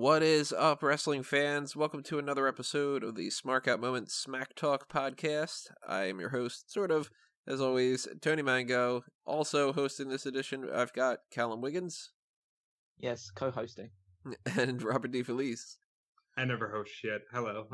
What is up, wrestling fans? Welcome to another episode of the Smark Out Moment Smack Talk podcast. I am your host, sort of, as always, Tony Mango. Also hosting this edition, I've got Callum Wiggins. Yes, co-hosting. And Robert DeFelice. I never host shit. Hello.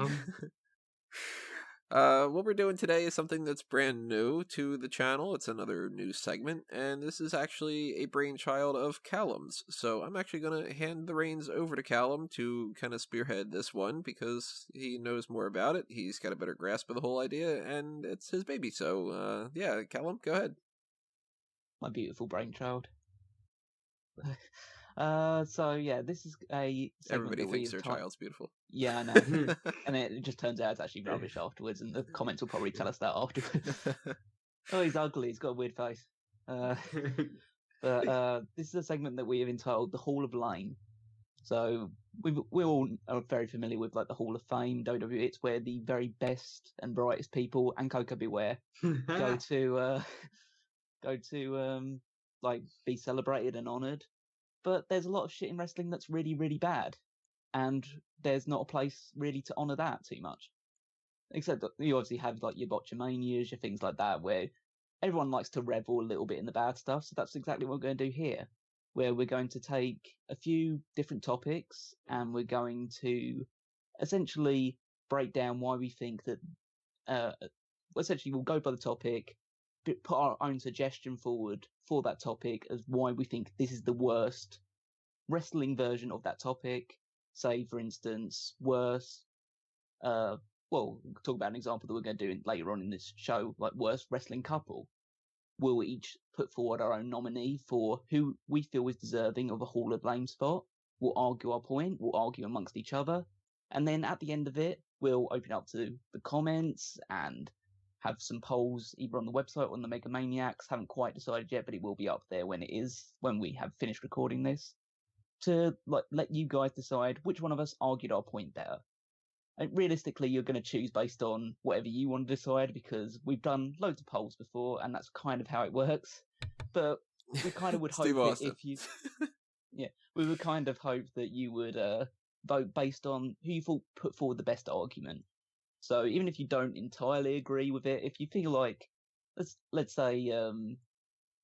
What we're doing today is something that's brand new to the channel. It's another new segment, and this is actually a brainchild of Callum's. So I'm actually going to hand the reins over to Callum to kind of spearhead this one, because he knows more about it. He's got a better grasp of the whole idea, and it's his baby. So, yeah, Callum, go ahead. My beautiful brainchild. This is a segment Everybody that thinks their child's beautiful. Yeah, I know. And it just turns out it's actually rubbish afterwards, and the comments will probably tell us that afterwards. Oh, he's ugly, he's got a weird face. But this is a segment that we have entitled The Hall of Lame. So we all are very familiar with like the Hall of Fame, WWE. It's where the very best and brightest people, and Coco Beware, go to be celebrated and honoured. But there's a lot of shit in wrestling that's really, really bad. And there's not a place really to honour that too much. Except that you obviously have like your botchamanias, your things like that, where everyone likes to revel a little bit in the bad stuff. So that's exactly what we're going to do here, where we're going to take a few different topics and we're going to essentially break down why we think that, essentially we'll go by the topic, put our own suggestion forward for that topic as why we think this is the worst wrestling version of that topic. Say, for instance, worst, we'll talk about an example that we're going to do later on in this show, like worst wrestling couple. We'll each put forward our own nominee for who we feel is deserving of a Hall of Fame spot. We'll argue our point, we'll argue amongst each other, and then at the end of it, we'll open up to the comments and have some polls either on the website or on the Mega Maniacs. Haven't quite decided yet, but it will be up there when we have finished recording this, to let you guys decide which one of us argued our point better. And realistically, you're going to choose based on whatever you want to decide, because we've done loads of polls before, and that's kind of how it works. But we kind of would hope that if you, we would kind of hope that you would vote based on who you thought put forward the best argument. So even if you don't entirely agree with it, if you feel like, let's say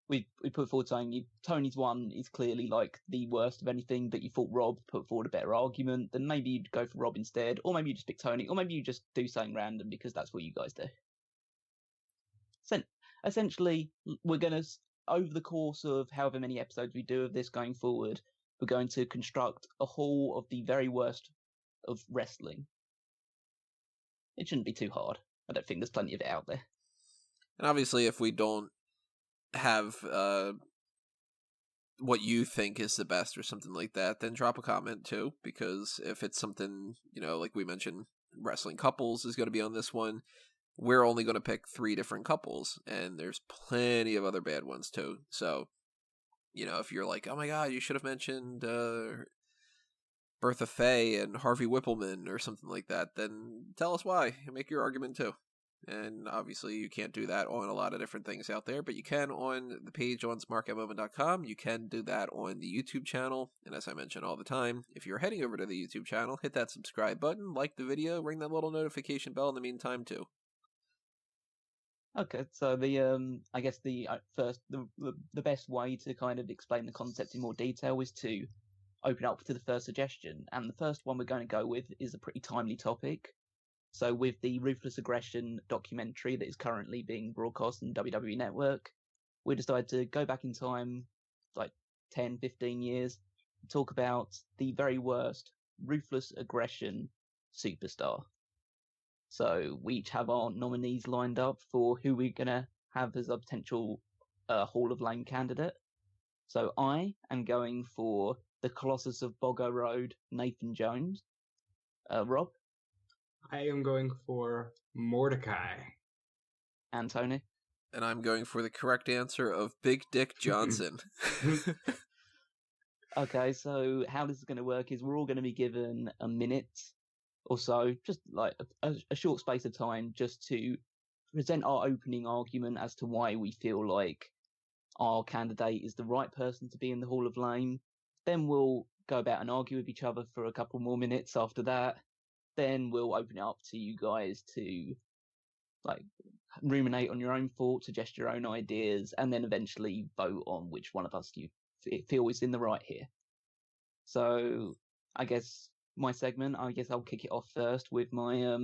we put forward saying Tony's one is clearly like the worst of anything, but you thought Rob put forward a better argument, then maybe you'd go for Rob instead, or maybe you just pick Tony, or maybe you just do something random because that's what you guys do. So essentially, we're going to, over the course of however many episodes we do of this going forward, we're going to construct a hall of the very worst of wrestling. It shouldn't be too hard. I don't think there's plenty of it out there. And obviously, if we don't have what you think is the best or something like that, then drop a comment too, because if it's something, like we mentioned, wrestling couples is going to be on this one, we're only going to pick 3 different couples, and there's plenty of other bad ones too. So, if you're like, oh my god, you should have mentioned Bertha Faye and Harvey Whippleman or something like that, then tell us why and make your argument too. And obviously you can't do that on a lot of different things out there, but you can on the page on smarkoutmoment.com. You can do that on the YouTube channel. And as I mention all the time, if you're heading over to the YouTube channel, hit that subscribe button, like the video, ring that little notification bell in the meantime too. Okay, so I guess the best way to kind of explain the concept in more detail is to open up to the first suggestion, and the first one we're going to go with is a pretty timely topic. So with the Ruthless Aggression documentary that is currently being broadcast on the WWE Network, we decided to go back in time, like 10, 15 years, and talk about the very worst Ruthless Aggression superstar. So we each have our nominees lined up for who we're going to have as a potential Hall of Fame candidate. So I am going for the Colossus of Boggo Road, Nathan Jones. Rob? I am going for Mordecai. And Tony? And I'm going for the correct answer of Big Dick Johnson. Okay, so how this is going to work is we're all going to be given a minute or so, just like a short space of time, just to present our opening argument as to why we feel like our candidate is the right person to be in the Hall of Fame. Then we'll go about and argue with each other for a couple more minutes after that. Then we'll open it up to you guys to ruminate on your own thoughts, suggest your own ideas, and then eventually vote on which one of us you feel is in the right here. So I guess my segment, I'll kick it off first with my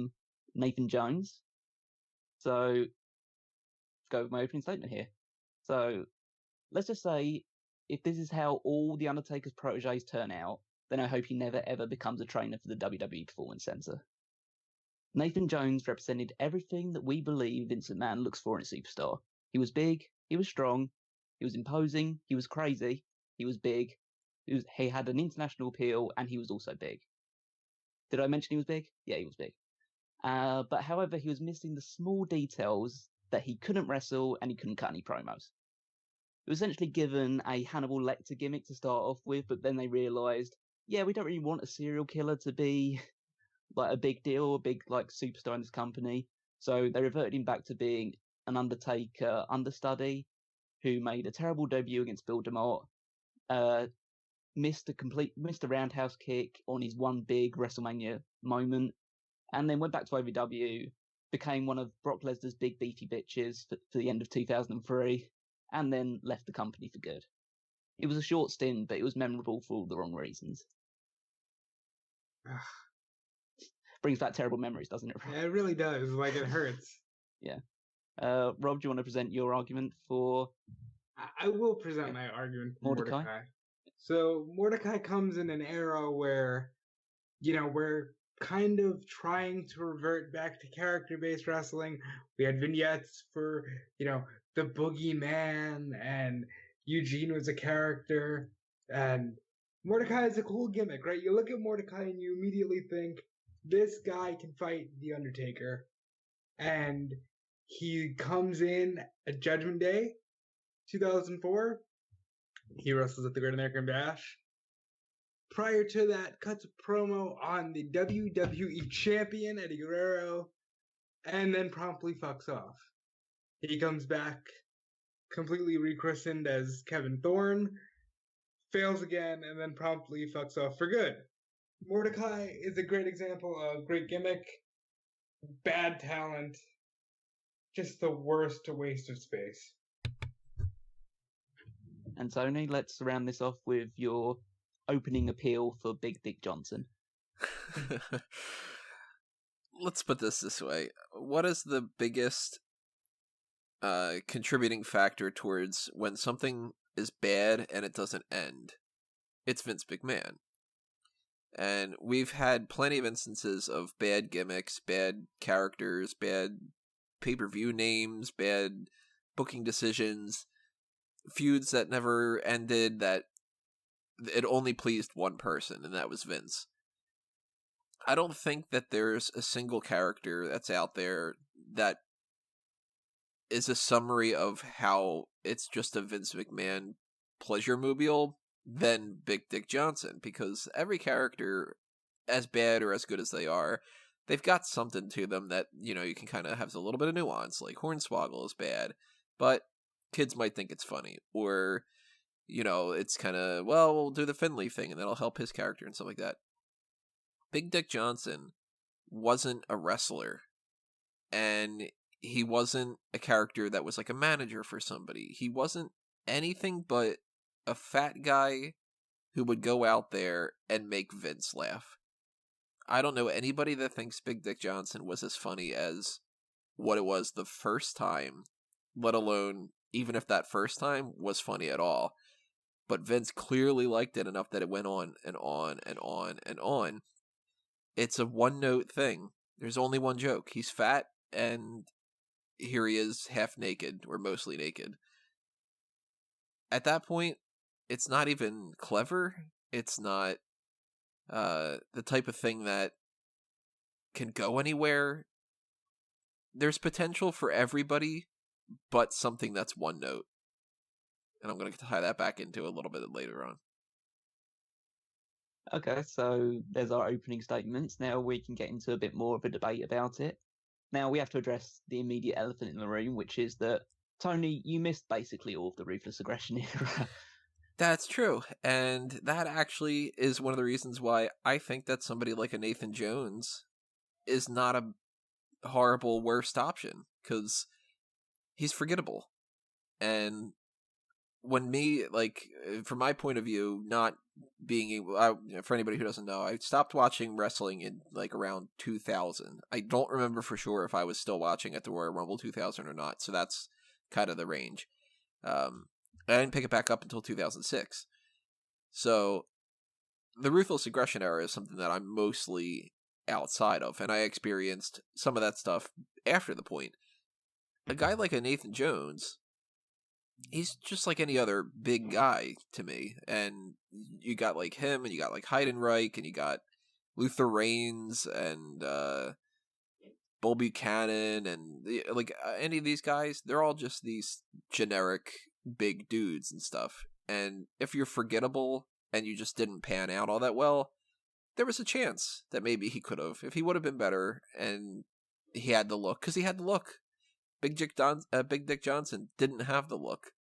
Nathan Jones. So go with my opening statement here. So let's just say if this is how all the Undertaker's proteges turn out, then I hope he never ever becomes a trainer for the WWE Performance Center. Nathan Jones represented everything that we believe Vince McMahon looks for in a superstar. He was big, he was strong, he was imposing, he was crazy, he was big, he had an international appeal, and he was also big. Did I mention he was big? Yeah, he was big. But however, he was missing the small details that he couldn't wrestle and he couldn't cut any promos. He was essentially given a Hannibal Lecter gimmick to start off with, but then they realised, yeah, we don't really want a serial killer to be a big deal, a big superstar in this company. So they reverted him back to being an Undertaker understudy who made a terrible debut against Bill DeMott, missed a roundhouse kick on his one big WrestleMania moment, and then went back to OVW, became one of Brock Lesnar's big beefy bitches for the end of 2003, and then left the company for good. It was a short stint, but it was memorable for all the wrong reasons. Brings back terrible memories, doesn't it, Rob? Yeah, it really does. It hurts. Yeah. Rob, do you want to present your argument for... I will present my argument for Mordecai. So Mordecai comes in an era where, we're kind of trying to revert back to character-based wrestling. We had vignettes for, the Boogeyman, and Eugene was a character, and Mordecai is a cool gimmick, right? You look at Mordecai and you immediately think, this guy can fight The Undertaker. And he comes in at Judgment Day, 2004. He wrestles at the Great American Bash. Prior to that, cuts a promo on the WWE Champion, Eddie Guerrero, and then promptly fucks off. He comes back completely rechristened as Kevin Thorne, fails again, and then promptly fucks off for good. Mordecai is a great example of great gimmick, bad talent, just the worst waste of space. And Tony, let's round this off with your opening appeal for Big Dick Johnson. Let's put this way. What is the biggest contributing factor towards when something is bad and it doesn't end? It's Vince McMahon. And we've had plenty of instances of bad gimmicks, bad characters, bad pay-per-view names, bad booking decisions, feuds that never ended, that it only pleased one person, and that was Vince. I don't think that there's a single character that's out there that is a summary of how it's just a Vince McMahon pleasure mobile than Big Dick Johnson, because every character, as bad or as good as they are, they've got something to them that, you can kind of have a little bit of nuance. Like Hornswoggle is bad, but kids might think it's funny, or it's kind of, well, we'll do the Finley thing and that'll help his character and stuff like that. Big Dick Johnson wasn't a wrestler, and he wasn't a character that was like a manager for somebody. He wasn't anything but a fat guy who would go out there and make Vince laugh. I don't know anybody that thinks Big Dick Johnson was as funny as what it was the first time, let alone even if that first time was funny at all. But Vince clearly liked it enough that it went on and on and on and on. It's a one-note thing. There's only one joke. He's fat, and here he is half naked, or mostly naked. At that point, it's not even clever. It's not the type of thing that can go anywhere. There's potential for everybody, but something that's one note. And I'm going to tie that back into a little bit later on. Okay, so there's our opening statements. Now we can get into a bit more of a debate about it. Now we have to address the immediate elephant in the room, which is that, Tony, you missed basically all of the Ruthless Aggression era. That's true. And that actually is one of the reasons why I think that somebody like a Nathan Jones is not a horrible worst option, because he's forgettable. And when me, like, from my point of view, not being able, for anybody who doesn't know, I stopped watching wrestling in like around 2000. I don't remember for sure if I was still watching at the Royal Rumble 2000 or not, so that's kind of the range. I didn't pick it back up until 2006. So the Ruthless Aggression era is something that I'm mostly outside of, and I experienced some of that stuff after the point. A guy like a Nathan Jones, he's just like any other big guy to me, and you got like him, and you got like Heidenreich, and you got Luther Reigns, and Bull Buchanan, and like any of these guys, they're all just these generic big dudes and stuff. And if you're forgettable and you just didn't pan out all that well, there was a chance that maybe he could have, if he would have been better and he had the look, because he had the look. Big Dick Johnson didn't have the look.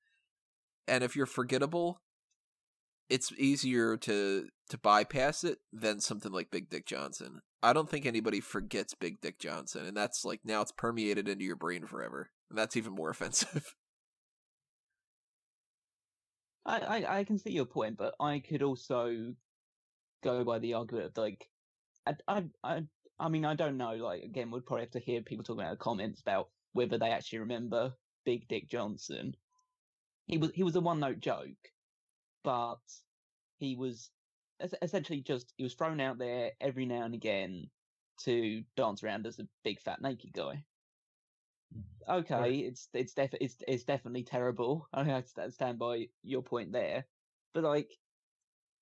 And if you're forgettable, it's easier to bypass it than something like Big Dick Johnson. I don't think anybody forgets Big Dick Johnson, and that's like, now it's permeated into your brain forever. And that's even more offensive. I can see your point, but I could also go by the argument of like, I mean, I don't know. Like, again, we'd probably have to hear people talking about the comments about whether they actually remember Big Dick Johnson. He was a one-note joke, but he was essentially just, he was thrown out there every now and again to dance around as a big fat naked guy. Okay, it's definitely terrible. I have to stand by your point there, but like,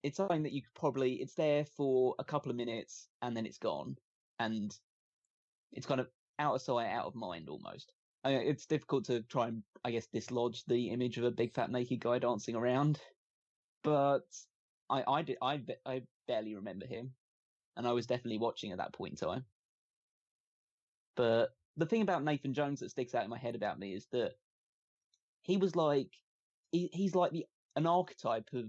it's something that you could probably, it's there for a couple of minutes and then it's gone, and it's kind of out of sight, out of mind almost. I mean, it's difficult to try and, I guess, dislodge the image of a big fat naked guy dancing around, but I barely remember him, and I was definitely watching at that point in time. But the thing about Nathan Jones that sticks out in my head about me is that he was like, he's like an archetype of,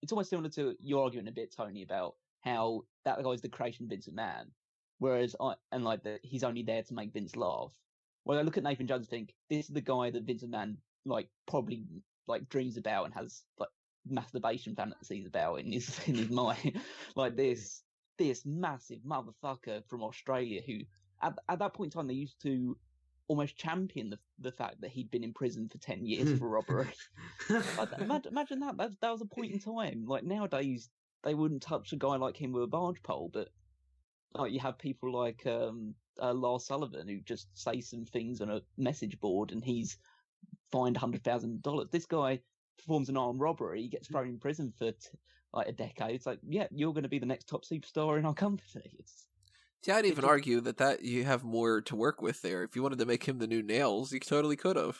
it's almost similar to your argument a bit, Tony, about how that guy's the creation of Vince McMahon, whereas he's only there to make Vince laugh. Well, I look at Nathan Jones and think, this is the guy that Vince McMahon like probably like dreams about and has like masturbation fantasies about in his mind. Like this massive motherfucker from Australia who at that point in time they used to almost champion the fact that he'd been in prison for 10 years for robbery. Imagine that. That was a point in time. Like nowadays, they wouldn't touch a guy like him with a barge pole, but like you have people like Lars Sullivan who just say some things on a message board and he's fined $100,000. This guy performs an armed robbery, he gets thrown in prison for like a decade. It's like, yeah, you're going to be the next top superstar in our company. Yeah, I'd even argue that you have more to work with there. If you wanted to make him the new Nails, you totally could have.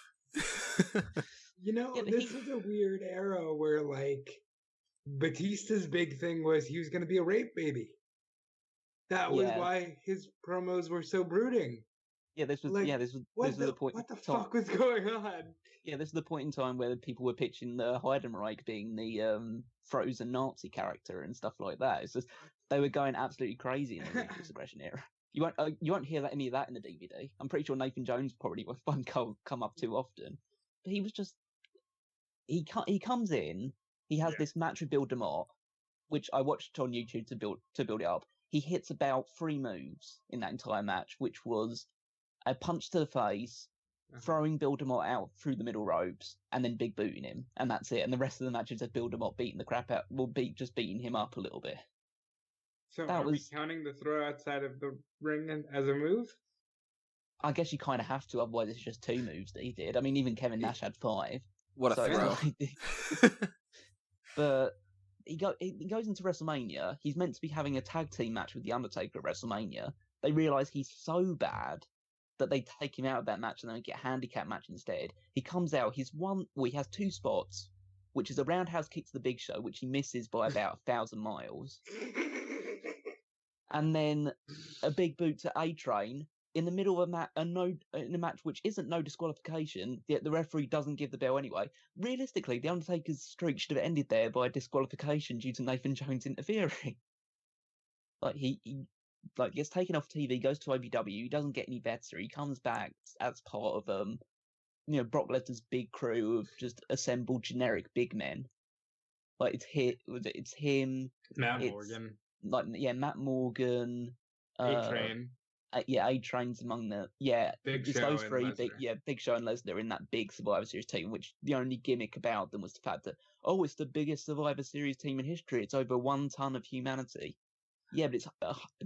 This is a weird era where, like, Batista's big thing was he was going to be a rape baby. That was why his promos were so brooding. Yeah, this was the point. What the fuck was going on? Yeah, this is the point in time where people were pitching the Heidenreich being the frozen Nazi character and stuff like that. It's just they were going absolutely crazy in the Ruthless Aggression era. You won't hear any of that in the DVD. I'm pretty sure Nathan Jones probably won't come up too often. But he was just he comes in. He has this match with Bill DeMott, which I watched on YouTube to build it up. He hits about 3 moves in that entire match, which was a punch to the face, throwing Bill DeMott out through the middle ropes, and then big booting him, and that's it. And the rest of the match is just Bill DeMott beating the crap out, just beating him up a little bit. So are we counting the throw outside of the ring as a move? I guess you kind of have to, otherwise it's just 2 moves that he did. I mean, even Kevin Nash had 5. What a throw! But he goes into WrestleMania. He's meant to be having a tag team match with The Undertaker at WrestleMania. They realise he's so bad that they take him out of that match and then get a handicap match instead. He comes out, he has 2 spots, which is a roundhouse kick to the Big Show, which he misses by about 1,000 miles. And then a big boot to A-Train, in the middle of in a match which isn't no disqualification, yet the referee doesn't give the bell anyway. Realistically, the Undertaker's streak should have ended there by disqualification due to Nathan Jones interfering. Like he gets taken off TV, goes to OVW, he doesn't get any better. He comes back as part of Brock Lesnar's big crew of just assembled generic big men. Like it's him, Matt Morgan, Matt Morgan, A-Train. A-Train's among the Big it's Show those and three Lesnar. Big Show and Lesnar in that big Survivor Series team, which the only gimmick about them was the fact that it's the biggest Survivor Series team in history. It's over 1 ton of humanity. Yeah,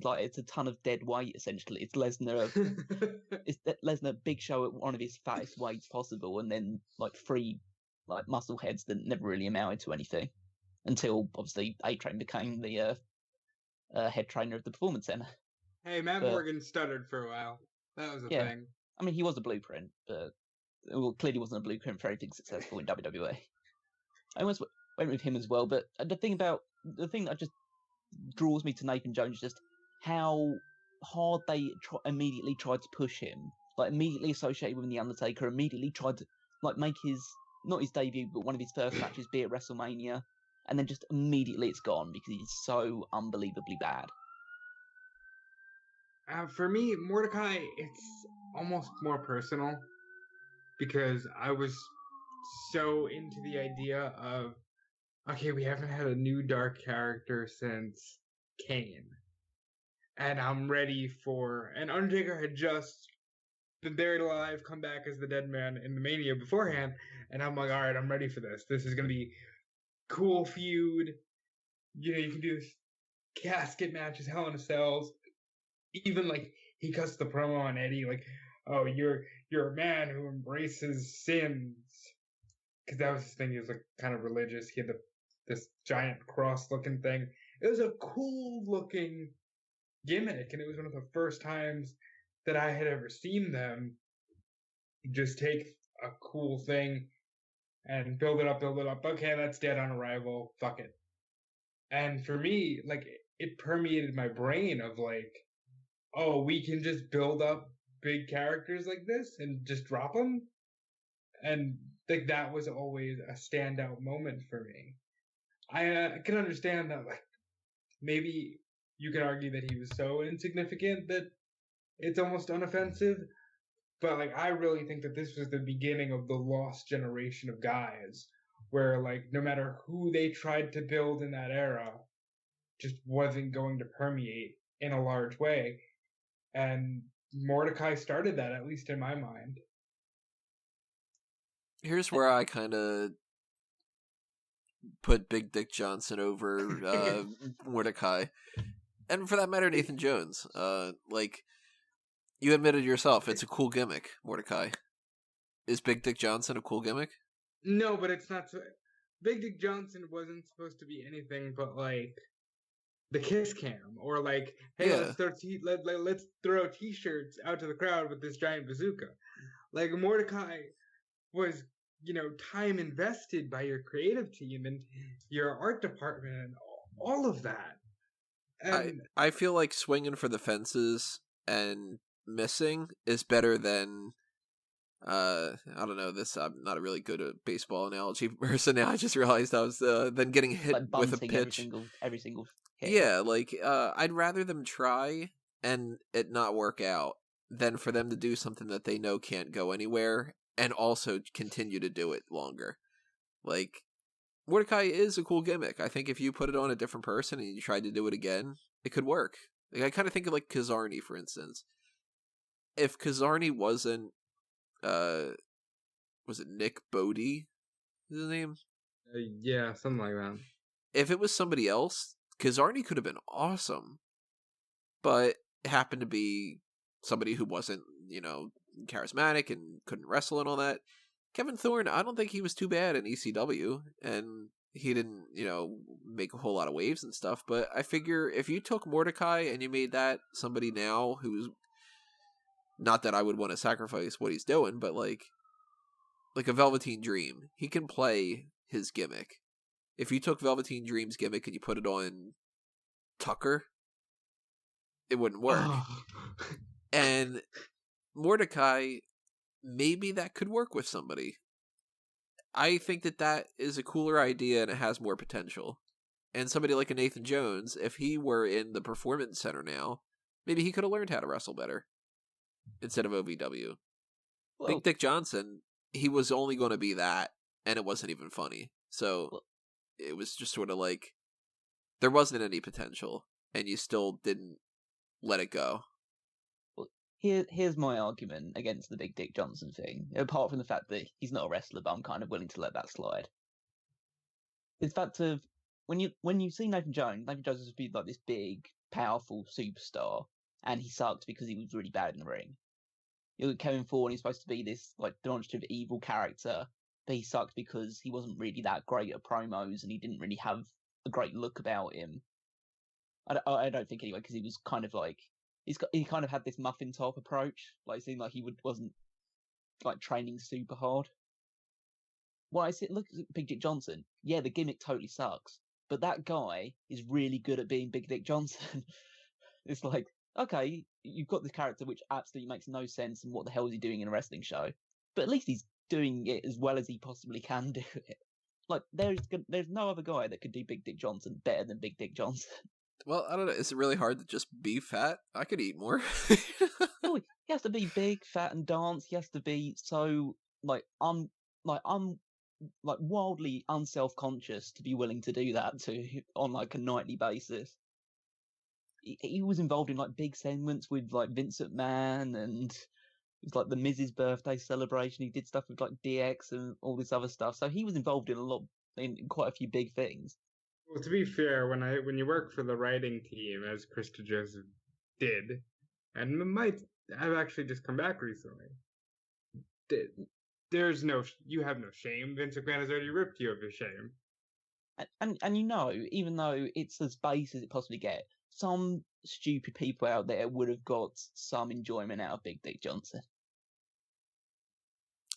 but it's a ton of dead weight essentially. It's Lesnar, Lesnar, Big Show at one of his fattest weights possible, and then 3 muscle heads that never really amounted to anything until obviously A-Train became the head trainer of the Performance Center. Hey, Matt Morgan stuttered for a while. That was a thing. I mean, he was a blueprint, but clearly wasn't a blueprint for anything successful in WWE. I almost went with him as well, but the thing that just draws me to Nathan Jones is just how hard they immediately tried to push him, immediately associated with The Undertaker, immediately tried to make not his debut, but one of his first matches be at WrestleMania, and then just immediately it's gone because he's so unbelievably bad. For me, Mordecai, it's almost more personal because I was so into the idea of, okay, we haven't had a new dark character since Kane. And I'm ready for... And Undertaker had just been buried alive, come back as the dead man in the Mania beforehand, and I'm like, all right, I'm ready for this. This is going to be cool feud. You can do this casket matches, Hell in a Cells. Even he cuts the promo on Eddie, oh, you're a man who embraces sins, because that was his thing. He was kind of religious. He had this giant cross looking thing. It was a cool looking gimmick, and it was one of the first times that I had ever seen them just take a cool thing and build it up. Okay, that's dead on arrival. Fuck it. And for me, it permeated my brain of oh, we can just build up big characters like this and just drop them? And that was always a standout moment for me. I can understand that maybe you could argue that he was so insignificant that it's almost unoffensive, but I really think that this was the beginning of the lost generation of guys where no matter who they tried to build in that era just wasn't going to permeate in a large way. And Mordecai started that, at least in my mind. Here's where I kind of put Big Dick Johnson over Mordecai. And for that matter, Nathan Jones. You admitted yourself, it's a cool gimmick, Mordecai. Is Big Dick Johnson a cool gimmick? No, but it's not... Big Dick Johnson wasn't supposed to be anything but, the kiss cam, or hey, yeah. let's throw t-shirts out to the crowd with this giant bazooka. Mordecai was, time invested by your creative team and your art department and all of that. And I feel like swinging for the fences and missing is better than I don't know, I'm not a really good at baseball analogy person. Now I just realized I was then getting hit with a pitch every single hit. Yeah, I'd rather them try and it not work out than for them to do something that they know can't go anywhere and also continue to do it longer. Mordecai is a cool gimmick. I think if you put it on a different person and you tried to do it again, it could work. I kind of think of Kazarni, for instance. If Kazarni wasn't was it Nick Bodie? Is his name? Yeah, something like that. If it was somebody else, Kazarni could have been awesome, but it happened to be somebody who wasn't, charismatic and couldn't wrestle and all that. Kevin Thorne, I don't think he was too bad in ECW, and he didn't, make a whole lot of waves and stuff, but I figure if you took Mordecai and you made that somebody now who's, not that I would want to sacrifice what he's doing, but like a Velveteen Dream, he can play his gimmick. If you took Velveteen Dream's gimmick and you put it on Tucker, it wouldn't work. And Mordecai, maybe that could work with somebody. I think that is a cooler idea and it has more potential. And somebody like a Nathan Jones, if he were in the Performance Center now, maybe he could have learned how to wrestle better instead of OVW. Well, Big Dick Johnson, he was only going to be that, and it wasn't even funny. So it was just sort of like there wasn't any potential, and you still didn't let it go. well, here's my argument against the Big Dick Johnson thing. Apart from the fact that he's not a wrestler, but I'm kind of willing to let that slide. It's the fact of when you see Nathan Jones is be like this big, powerful superstar, and he sucked because he was really bad in the ring. You look at Kevin Thorne, he's supposed to be this like demonstrative evil character, but he sucked because he wasn't really that great at promos and he didn't really have a great look about him. I don't think anyway, because he was kind of like he kind of had this muffin top approach, like it seemed like he wasn't like training super hard. Well, I see. Look at Big Dick Johnson. Yeah, the gimmick totally sucks, but that guy is really good at being Big Dick Johnson. It's like, okay, you've got this character which absolutely makes no sense, and what the hell is he doing in a wrestling show? But at least he's doing it as well as he possibly can do it. Like, there's no other guy that could do Big Dick Johnson better than Big Dick Johnson. Well, I don't know. Is it really hard to just be fat? I could eat more. No, he has to be big, fat, and dance. He has to be so wildly unself-conscious to be willing to do that on like a nightly basis. He was involved in like big segments with like Vince McMahon, and it was like the Miz's birthday celebration. He did stuff with like DX and all this other stuff. So he was involved in quite a few big things. Well, to be fair, when you work for the writing team, as Krista Joseph did, and might have actually just come back recently, you have no shame. Vince McMahon has already ripped you of your shame. And even though it's as base as it possibly gets, some stupid people out there would have got some enjoyment out of Big Dick Johnson.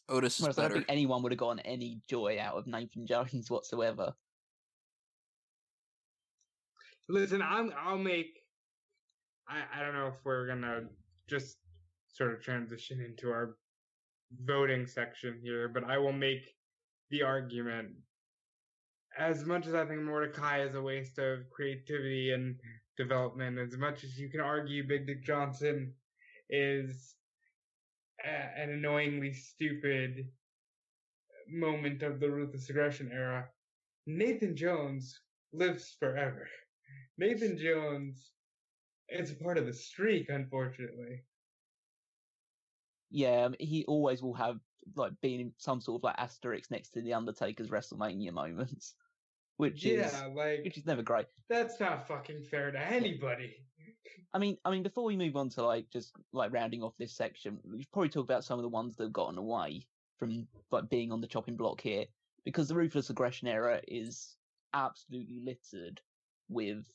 Otis is Whereas better. I don't think anyone would have gotten any joy out of Nathan Jones whatsoever. Listen, I'll make. I don't know if we're gonna just sort of transition into our voting section here, but I will make the argument. As much as I think Mordecai is a waste of creativity and development, as much as you can argue Big Dick Johnson is an annoyingly stupid moment of the Ruthless Aggression era, Nathan Jones lives forever. Nathan Jones is a part of the streak, unfortunately. Yeah, he always will have like been some sort of like asterisk next to the Undertaker's WrestleMania moments, which is never great. That's not fucking fair to anybody. I mean, before we move on to like just like rounding off this section, we should probably talk about some of the ones that have gotten away from like being on the chopping block here, because the Ruthless Aggression era is absolutely littered with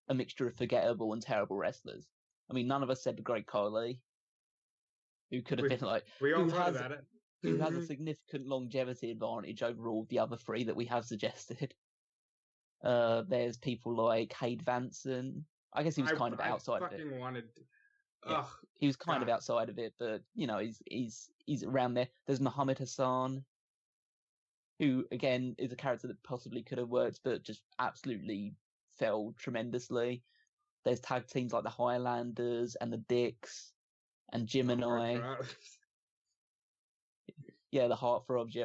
a mixture of forgettable and terrible wrestlers. I mean, none of us said the Great Khali, who could have been like we all thought about it. Who has a significant longevity advantage over all the other three that we have suggested. There's people like Hayde Vanson. I guess he was kind of outside of it. He was kind of outside of it, but he's around there. There's Muhammad Hassan, who again is a character that possibly could have worked, but just absolutely fell tremendously. There's tag teams like the Highlanders and the Dicks and Gemini. Yeah, the Heartthrobs,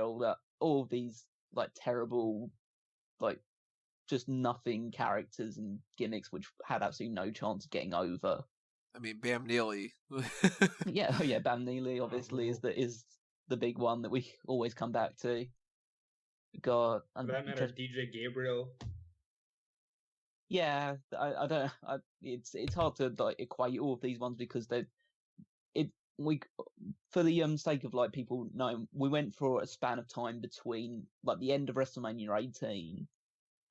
all of these like terrible, like just nothing characters and gimmicks which had absolutely no chance of getting over. I mean, Bam Neely. yeah, Bam Neely obviously is the big one that we always come back to. God, for that matter, DJ Gabriel. Yeah, it's hard to like equate all of these ones because for the sake of like people knowing, we went for a span of time between like the end of WrestleMania 18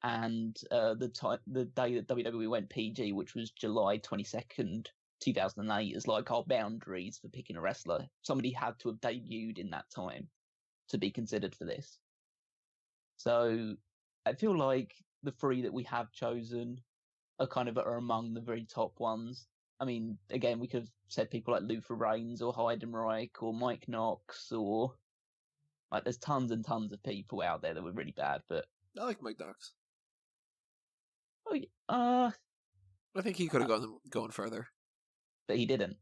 and the day that WWE went PG, which was July 22nd, 2008, as like our boundaries for picking a wrestler. Somebody had to have debuted in that time to be considered for this. So I feel like the three that we have chosen are among the very top ones. I mean, again, we could have said people like Luther Reigns or Heidenreich or Mike Knox or like there's tons and tons of people out there that were really bad. But I like Mike Knox. I think he could have gone further, but he didn't.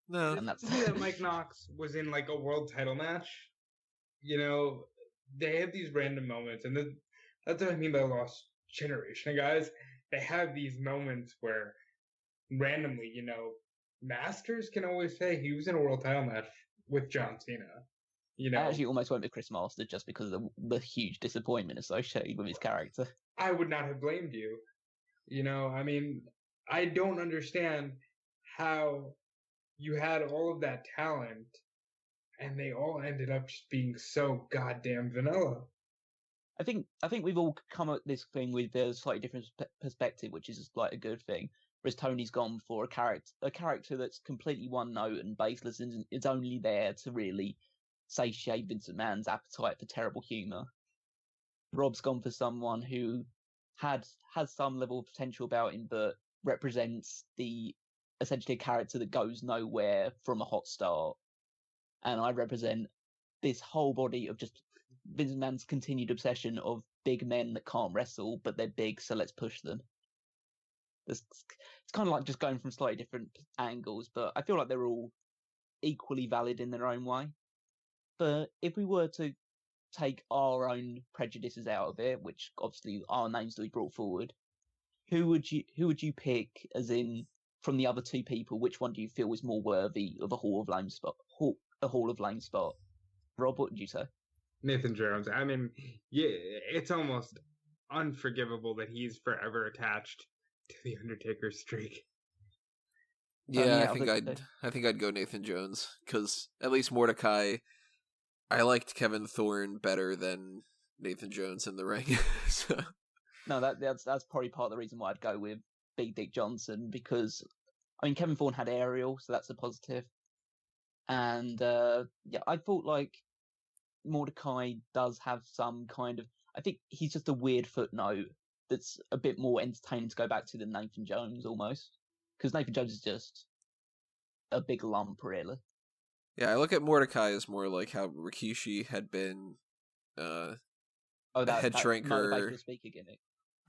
No, and that's that Mike Knox was in like a world title match. You know, they have these random moments, and that's what I mean by lost generation, guys. They have these moments where randomly, you know, Masters can always say he was in a world title match with John Cena. You know, I actually almost went with Chris Masters just because of the huge disappointment associated with his character. I would not have blamed you. You know, I mean, I don't understand how you had all of that talent and they all ended up just being so goddamn vanilla. I think we've all come at this thing with a slightly different perspective, which is like a good thing. Whereas Tony's gone for a character that's completely one note and baseless, and it's only there to really satiate Vince McMahon's appetite for terrible humor. Rob's gone for someone who has some level of potential about him, but represents essentially a character that goes nowhere from a hot start. And I represent this whole body of just Vince McMahon's continued obsession of big men that can't wrestle, but they're big, so let's push them. It's kind of like just going from slightly different angles, but I feel like they're all equally valid in their own way. But if we were to take our own prejudices out of it, which obviously our names to be brought forward, who would you pick, as in from the other two people, which one do you feel is more worthy of a Hall of Fame spot? Rob, what would you say? Nathan Jones. I mean, yeah, it's almost unforgivable that he's forever attached to the Undertaker's streak. Yeah, I think I'd go Nathan Jones, because at least Mordecai, I liked Kevin Thorne better than Nathan Jones in the ring. So. No, that's probably part of the reason why I'd go with Big Dick Johnson, because I mean Kevin Thorne had Ariel, so that's a positive. And I thought like Mordecai does have some kind of. I think he's just a weird footnote that's a bit more entertaining to go back to than Nathan Jones almost, because Nathan Jones is just a big lump, really. Yeah, I look at Mordecai as more like how Rikishi had been a head shrinker,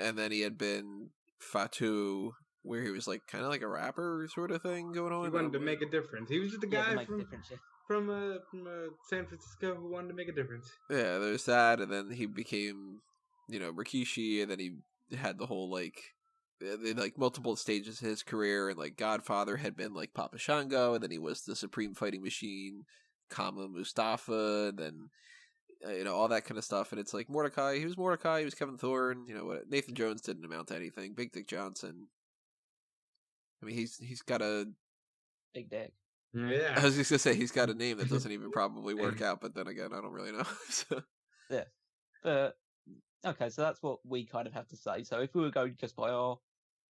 and then he had been Fatu, where he was like kind of like a rapper sort of thing going on. He wanted to make a difference. He was just a guy from San Francisco who wanted to make a difference. Yeah, there's that, and then he became, Rikishi, and then he had the whole like multiple stages of his career, and like Godfather had been like Papa Shango, and then he was the Supreme Fighting Machine, Kama Mustafa, and then all that kind of stuff. And it's like Mordecai, he was Kevin Thorne. Nathan Jones didn't amount to anything. Big Dick Johnson, I mean, he's got a big dick. Yeah, I was just gonna say he's got a name that doesn't even probably work out, but then again, I don't really know. So. Yeah, but okay, so that's what we kind of have to say. So if we were going just by our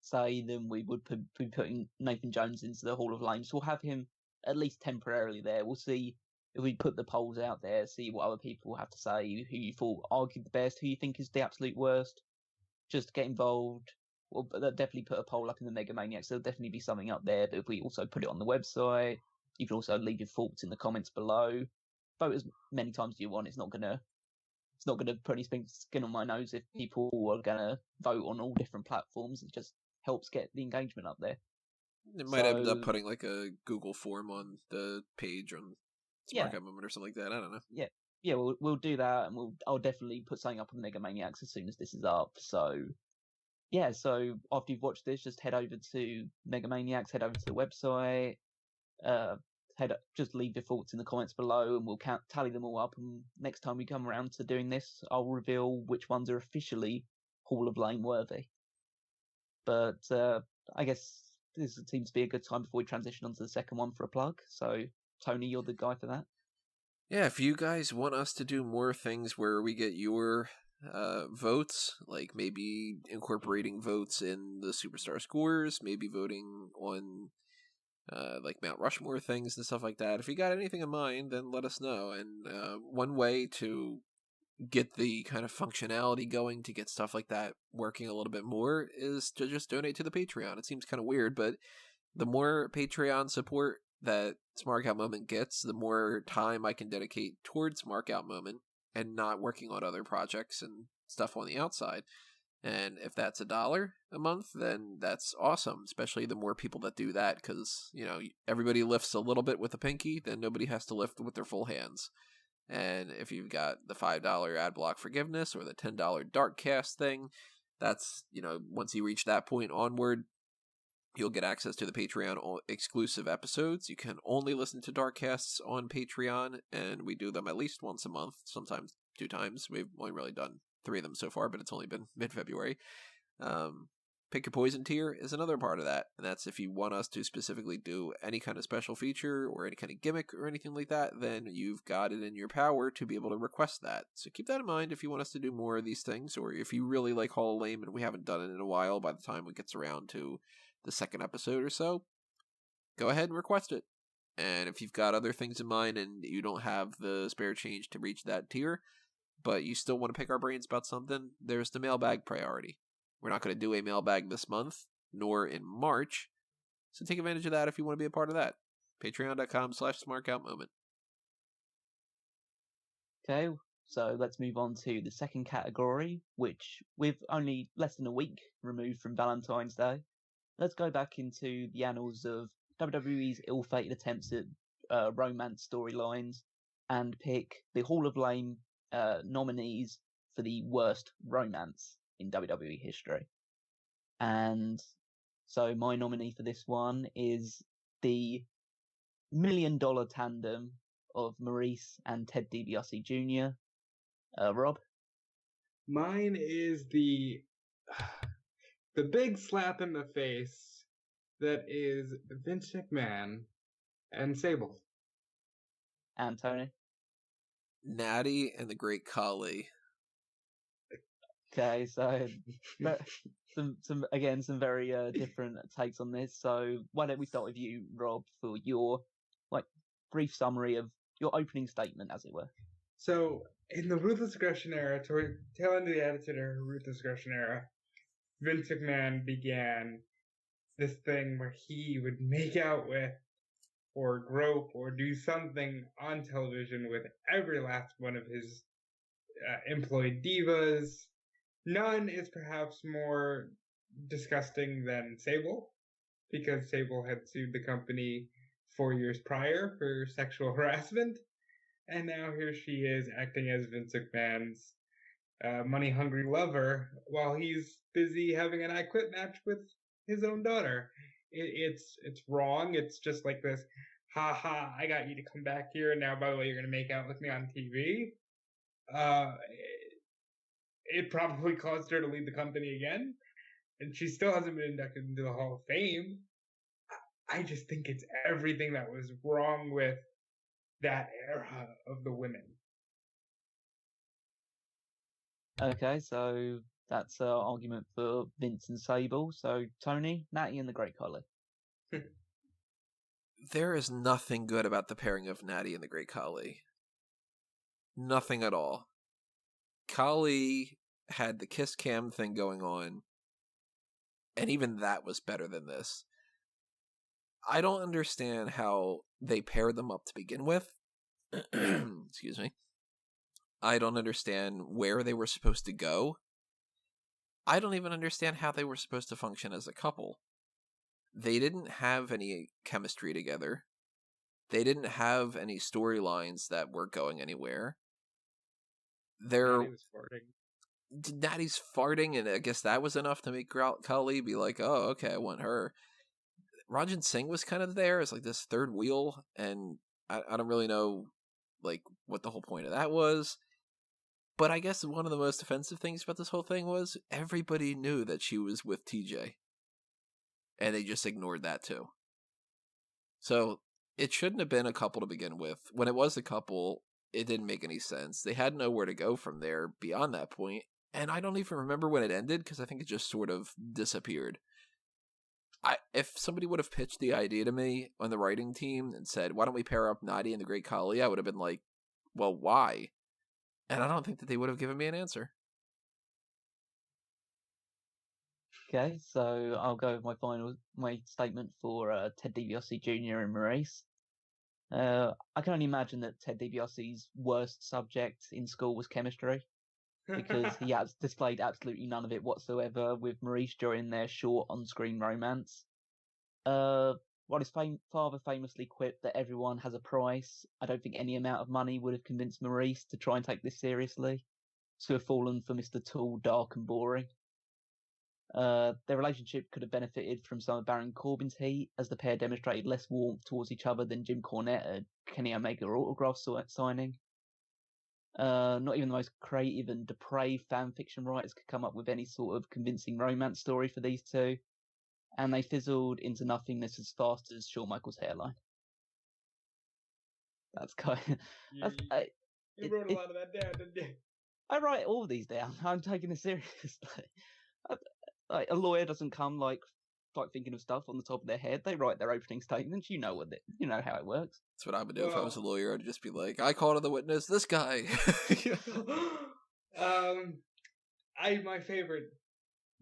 say, then we would be putting Nathan Jones into the Hall of Fame. So we'll have him at least temporarily there. We'll see if we put the polls out there, see what other people have to say, who you thought argued the best, who you think is the absolute worst. Just get involved. Well, they'll definitely put a poll up in the Mega Maniacs. There'll definitely be something up there. But if we also put it on the website, you can also leave your thoughts in the comments below. Vote as many times as you want. It's not gonna put any skin on my nose if people are gonna vote on all different platforms. It just helps get the engagement up there. It might end up putting like a Google form on the page on Smark Moment or something like that. I don't know. Yeah, we'll do that, and I'll definitely put something up on the Mega Maniacs as soon as this is up. So yeah, so after you've watched this, just head over to Mega Maniacs, head over to the website, just leave your thoughts in the comments below, and we'll tally them all up. And next time we come around to doing this, I'll reveal which ones are officially Hall of Fame worthy. But I guess this seems to be a good time before we transition on to the second one for a plug. So Tony, you're the guy for that. Yeah, if you guys want us to do more things where we get your votes, like maybe incorporating votes in the Superstar scores, maybe voting on like Mount Rushmore things and stuff like that. If you got anything in mind, then let us know. And one way to get the kind of functionality going to get stuff like that working a little bit more is to just donate to the Patreon. It seems kind of weird, but the more Patreon support that Smark Out Moment gets, the more time I can dedicate towards Smark Out Moment and not working on other projects and stuff on the outside. And if that's $1 a month, then that's awesome, especially the more people that do that, because, you know, everybody lifts a little bit with a pinky, then nobody has to lift with their full hands. And if you've got the $5 ad block forgiveness or the $10 Darkcast thing, that's, you know, once you reach that point onward, you'll get access to the Patreon exclusive episodes. You can only listen to Darkcasts on Patreon, and we do them at least once a month, sometimes 2 times. We've only really done 3 of them so far, but it's only been mid-February. Pick Your Poison tier is another part of that, and that's if you want us to specifically do any kind of special feature or any kind of gimmick or anything like that, then you've got it in your power to be able to request that. So keep that in mind if you want us to do more of these things, or if you really like Hall of Lame and we haven't done it in a while by the time it gets around to the second episode or so, go ahead and request it. And if you've got other things in mind and you don't have the spare change to reach that tier, but you still want to pick our brains about something, there's the mailbag priority. We're not going to do a mailbag this month, nor in March, so take advantage of that if you want to be a part of that. Patreon.com/SmarkOutMoment. Okay, so let's move on to the second category, which, with only less than a week removed from Valentine's Day, let's go back into the annals of WWE's ill-fated attempts at romance storylines and pick the Hall of Lame nominees for the worst romance in WWE history. And so my nominee for this one is the $1 million tandem of Maurice and Ted DiBiase Jr. Rob? Mine is the big slap in the face that is Vince McMahon and Sable. And Tony? Natty and the Great Khali. Okay, so some very different takes on this. So why don't we start with you, Rob, for your brief summary of your opening statement, as it were. So in the Ruthless Aggression era, toward tail end of the Attitude Era, Ruthless Aggression era, Vince McMahon began this thing where he would make out with, or grope, or do something on television with every last one of his employed divas. None is perhaps more disgusting than Sable, because Sable had sued the company 4 years prior for sexual harassment, and now here she is acting as Vince McMahon's money-hungry lover while he's busy having an I Quit match with his own daughter. It's wrong. It's just like this, ha ha, I got you to come back here, and now, by the way, you're going to make out with me on TV. It probably caused her to leave the company again, and she still hasn't been inducted into the Hall of Fame. I just think it's everything that was wrong with that era of the women. Okay, so that's our argument for Vince and Sable. So Tony, Natty and the Great Khali. There is nothing good about the pairing of Natty and the Great Khali. Nothing at all. Khali had the kiss cam thing going on, and even that was better than this. I don't understand how they paired them up to begin with. Excuse me. I don't understand where they were supposed to go. I don't even understand how they were supposed to function as a couple. They didn't have any chemistry together. They didn't have any storylines that were going anywhere. Natty was farting. Natty's farting, and I guess that was enough to make Khali be like, oh, okay, I want her. Ranjan Singh was kind of there as like this third wheel, and I don't really know like what the whole point of that was. But I guess one of the most offensive things about this whole thing was everybody knew that she was with TJ. And they just ignored that too. So it shouldn't have been a couple to begin with. When it was a couple, it didn't make any sense. They had nowhere to go from there beyond that point. And I don't even remember when it ended because I think it just sort of disappeared. If somebody would have pitched the idea to me on the writing team and said, why don't we pair up Natty and the Great Khali, I would have been like, well, why? And I don't think that they would have given me an answer. Okay, so I'll go with my statement for Ted DiBiase Jr. and Maurice. I can only imagine that Ted DiBiase's worst subject in school was chemistry, because he has displayed absolutely none of it whatsoever with Maurice during their short on-screen romance. While his father famously quipped that everyone has a price, I don't think any amount of money would have convinced Maurice to try and take this seriously, to have fallen for Mr. Tall, dark, and boring. Their relationship could have benefited from some of Baron Corbin's heat, as the pair demonstrated less warmth towards each other than Jim Cornette at Kenny Omega autograph signing. Not even the most creative and depraved fan fiction writers could come up with any sort of convincing romance story for these two, and they fizzled into nothingness as fast as Shawn Michaels' hairline. That's kind of... You wrote a lot of that down, didn't you? I write all of these down. I'm taking this seriously. Like, a lawyer doesn't come like thinking of stuff on the top of their head. They write their opening statements. You know how it works. That's what I would do if I was a lawyer. I'd just be like, I called on the witness, this guy. My favorite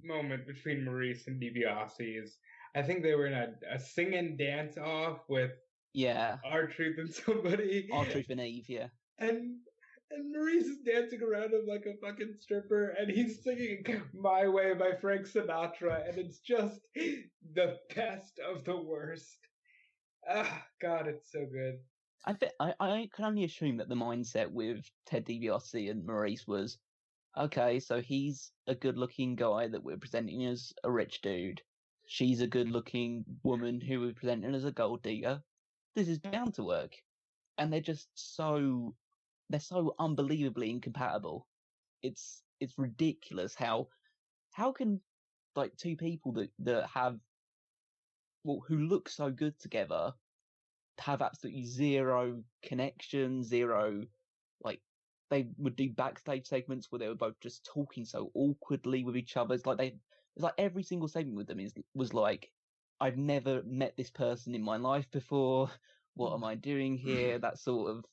moment between Maurice and DiBiase is, I think they were in a sing and dance off with R-Truth and somebody. R-Truth and Eve, yeah. And Maurice is dancing around him like a fucking stripper, and he's singing My Way by Frank Sinatra, and it's just the best of the worst. God, it's so good. I can only assume that the mindset with Ted DiBiase and Maurice was, okay, so he's a good-looking guy that we're presenting as a rich dude. She's a good-looking woman who we're presenting as a gold digger. This is bound to work. And they're just so unbelievably incompatible. It's ridiculous how can like two people that have who look so good together have absolutely zero connection, zero, like, they would do backstage segments where they were both just talking so awkwardly with each other. It's like every single segment with them was like, I've never met this person in my life before. What am I doing here? That sort of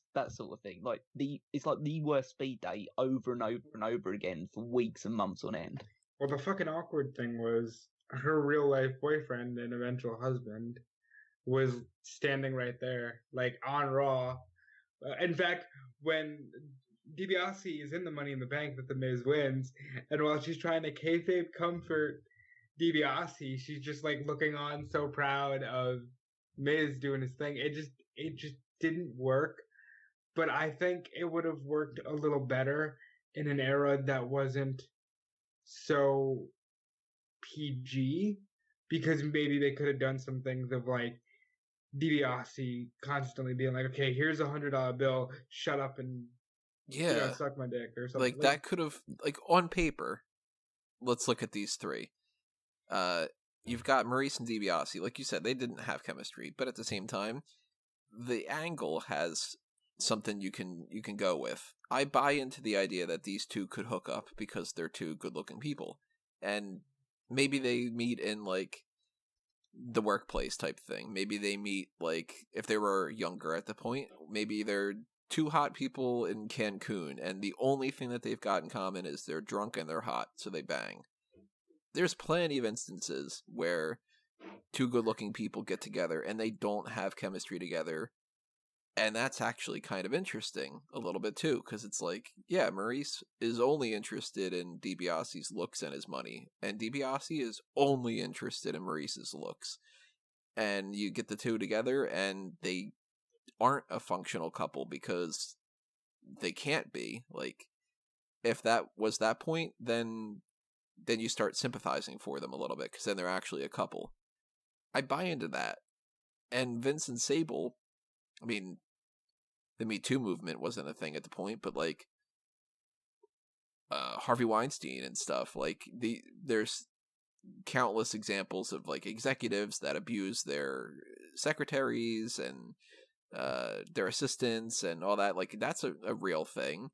thing. Like it's like the worst speed date over and over and over again for weeks and months on end. Well, the fucking awkward thing was her real life boyfriend and eventual husband was standing right there, like on Raw. In fact, when DiBiase is in the Money in the Bank that the Miz wins, and while she's trying to kayfabe comfort DiBiase, she's just like looking on so proud of Miz doing his thing. It just didn't work. But I think it would have worked a little better in an era that wasn't so PG, because maybe they could have done some things of like DiBiase constantly being like, okay, here's $100 bill, shut up and suck my dick or something. Like that could have, like, on paper, let's look at these three. You've got Maurice and DiBiase. Like you said, they didn't have chemistry, but at the same time, the angle has something you can go with. I buy into the idea that these two could hook up because they're two good-looking people, and maybe they meet in like the workplace type thing. Maybe they meet like if they were younger at the point. Maybe they're two hot people in Cancun, and the only thing that they've got in common is they're drunk and they're hot, so they bang. There's plenty of instances where two good-looking people get together and they don't have chemistry together, and that's actually kind of interesting a little bit too, because it's like, yeah, Maurice is only interested in DiBiase's looks and his money, and DiBiase is only interested in Maurice's looks, and you get the two together and they aren't a functional couple because they can't be. Like, if that was that point, then you start sympathizing for them a little bit, because then they're actually a couple. I buy into that. And Vince and Sable, I mean, the Me Too movement wasn't a thing at the point, but like Harvey Weinstein and stuff, like there's countless examples of like executives that abuse their secretaries and their assistants and all that. Like, that's a real thing.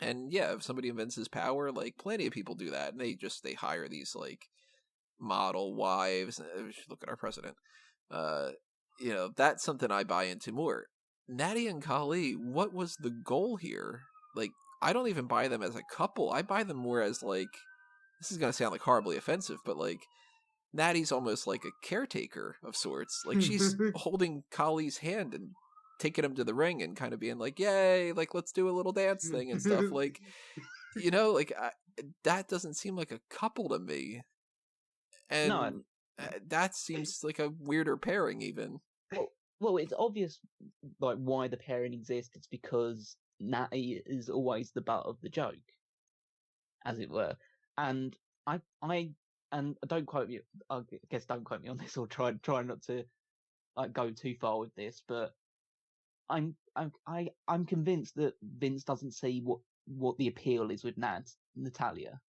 And yeah, if somebody in Vince's power, like, plenty of people do that, and they hire these like model wives. Look at our president. That's something I buy into more. Natty and Kali, what was the goal here? Like, I don't even buy them as a couple. I buy them more as like this is going to sound like horribly offensive, but like Natty's almost like a caretaker of sorts. Like she's holding Kali's hand and taking him to the ring and kind of being like, "Yay! Like let's do a little dance thing and stuff." Like, like that doesn't seem like a couple to me, and No, that seems like a weirder pairing even. well, it's obvious like why the pairing exists. It's because Natty is always the butt of the joke, as it were. And and don't quote me. I guess don't quote me on this, or try not to like go too far with this. But I'm convinced that Vince doesn't see what the appeal is with Natalia.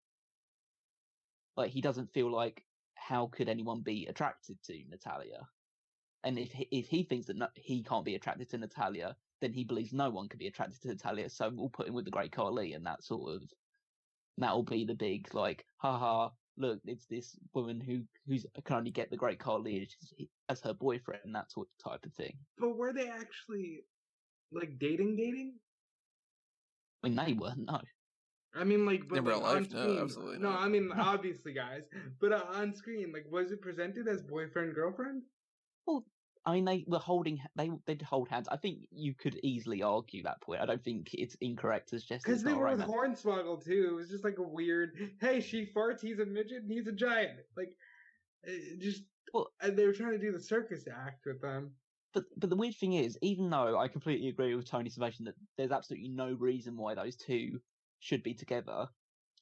Like he doesn't feel like how could anyone be attracted to Natalia. And if he thinks that he can't be attracted to Natalia, then he believes no one can be attracted to Natalia. So we'll put him with the Great Khali, and that'll be the big like, haha, look, it's this woman who's can only get the Great Khali as her boyfriend, that sort of type of thing. But were they actually like dating? I mean, they weren't. No. I mean, like, but in like, real life, on screen, no, absolutely no. not. I mean, obviously, guys, but on screen, like, was it presented as boyfriend girlfriend? Well, I mean, they were holding. They did hold hands. I think you could easily argue that point. I don't think it's incorrect as just Because they were with romance. Hornswoggle too. It was just like a weird. Hey, she farts. He's a midget. And he's a giant. Like, just. Well, and they were trying to do the circus act with them. But the weird thing is, even though I completely agree with Tony's summation that there's absolutely no reason why those two should be together,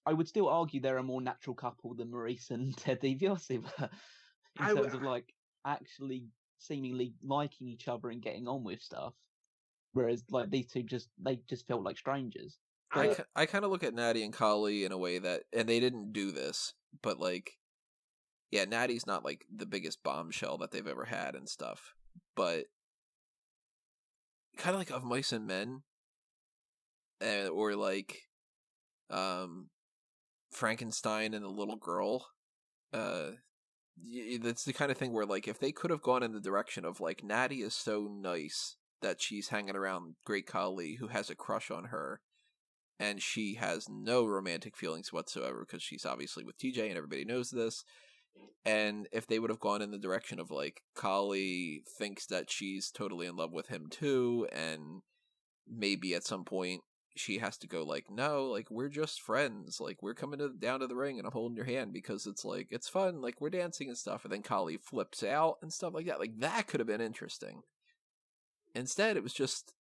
I would still argue they're a more natural couple than Maurice and Ted DiBiase were, in terms of like actually seemingly liking each other and getting on with stuff. Whereas like these two they just felt like strangers. But I kind of look at Natty and Kali in a way that, and they didn't do this, but like, yeah, Natty's not like the biggest bombshell that they've ever had and stuff, but kind of like Of Mice and Men, or like Frankenstein and the Little Girl. That's the kind of thing where like if they could have gone in the direction of like Natty is so nice that she's hanging around Great Khali, who has a crush on her, and she has no romantic feelings whatsoever because she's obviously with TJ and everybody knows this. And if they would have gone in the direction of like Kali thinks that she's totally in love with him too, and maybe at some point she has to go like, no, like we're just friends, like we're coming down to the ring and I'm holding your hand because it's like it's fun, like we're dancing and stuff, and then Kali flips out and stuff like that. Like that could have been interesting. Instead, it was just,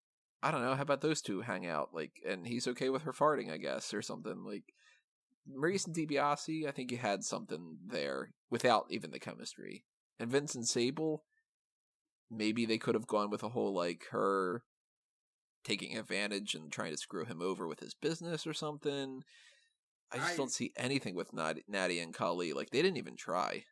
I don't know, how about those two hang out, like, and he's okay with her farting, I guess, or something. Like Maurice and DiBiase, I think you had something there without even the chemistry. And Vince and Sable, maybe they could have gone with a whole like her taking advantage and trying to screw him over with his business or something. I just don't see anything with Natty and Kali. Like, they didn't even try.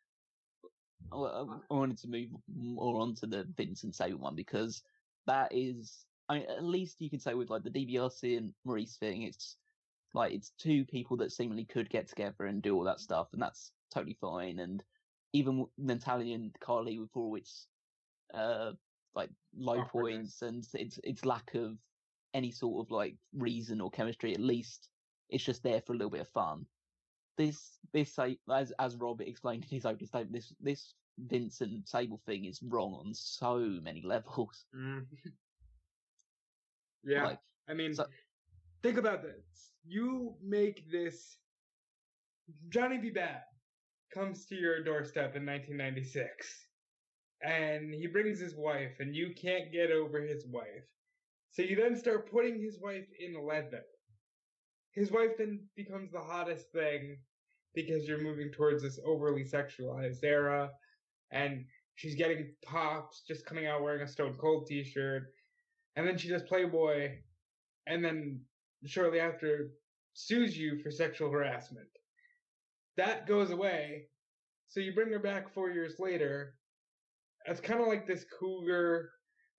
I wanted to move more on to the Vince and Sable one because that is, I mean, at least you can say with like the DiBiase and Maurice thing, it's like it's two people that seemingly could get together and do all that stuff, and that's totally fine. And even Natalia and Kali, with all its like low points and its lack of any sort of like reason or chemistry, at least it's just there for a little bit of fun. This as Rob explained in his opening statement, this Vince and Sable thing is wrong on so many levels. Yeah, like, I mean, think about this. You make this. Johnny B. Bad comes to your doorstep in 1996, and he brings his wife, and you can't get over his wife. So you then start putting his wife in leather. His wife then becomes the hottest thing because you're moving towards this overly sexualized era, and she's getting pops just coming out wearing a Stone Cold t-shirt, and then she does Playboy, and then shortly after sues you for sexual harassment. That goes away, so you bring her back 4 years later. It's kind of like this cougar.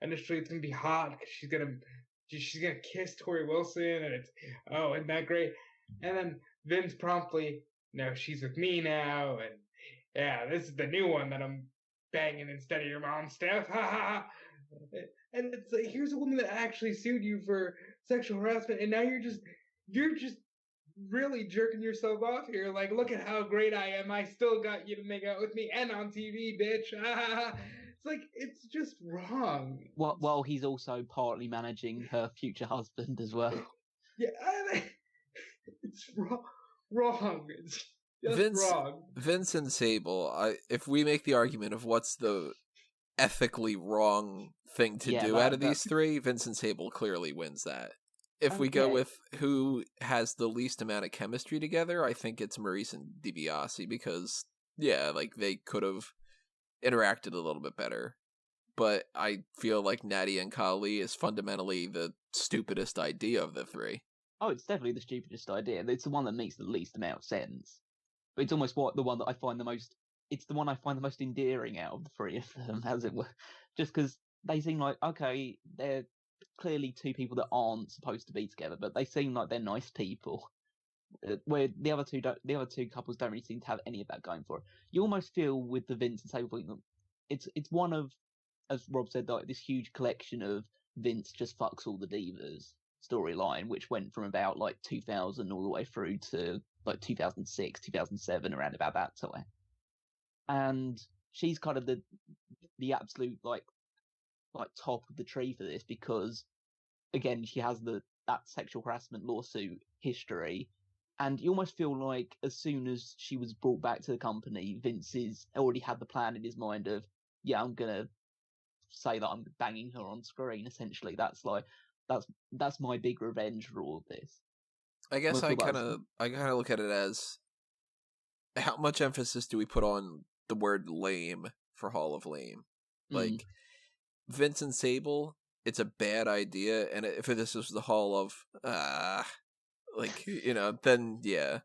Initially, it's gonna be hot because she's gonna kiss Tori Wilson, and it's isn't that great? And then Vince promptly, no, she's with me now, and yeah, this is the new one that I'm banging instead of your mom's stuff. Ha ha. And it's like, here's a woman that actually sued you for sexual harassment, and now you're just really jerking yourself off here. Like, look at how great I am. I still got you to make out with me and on TV, bitch. It's like, it's just wrong. While he's also partly managing her future husband as well. Yeah, it's wrong. Wrong. It's just wrong. Vince and Sable, if we make the argument of what's the ethically wrong thing to do out of these three, Vince and Sable clearly wins that. If we go with who has the least amount of chemistry together, I think it's Maurice and DiBiase because, yeah, like they could have interacted a little bit better. But I feel like Nadia and Kali is fundamentally the stupidest idea of the three. Oh, it's definitely the stupidest idea. It's the one that makes the least amount of sense. But it's almost the one that I find the most... It's the one I find the most endearing out of the three of them, as it were. Just because they seem like, okay, they're clearly two people that aren't supposed to be together, but they seem like they're nice people. Where the other two couples don't really seem to have any of that going for it. You almost feel with the Vince and Sable thing, it's one of, as Rob said, like this huge collection of Vince just fucks all the divas storyline, which went from about like 2000 all the way through to like 2006, 2007, around about that time. And she's kind of the absolute like top of the tree for this because, again, she has that sexual harassment lawsuit history, and you almost feel like as soon as she was brought back to the company, Vince's already had the plan in his mind of, yeah, I'm gonna say that I'm banging her on screen. Essentially, that's my big revenge for all of this. I guess I kind of look at it as how much emphasis do we put on the word lame for Hall of Lame? Like Vince and Sable, it's a bad idea, and if this was the Hall of like, you know, then yeah.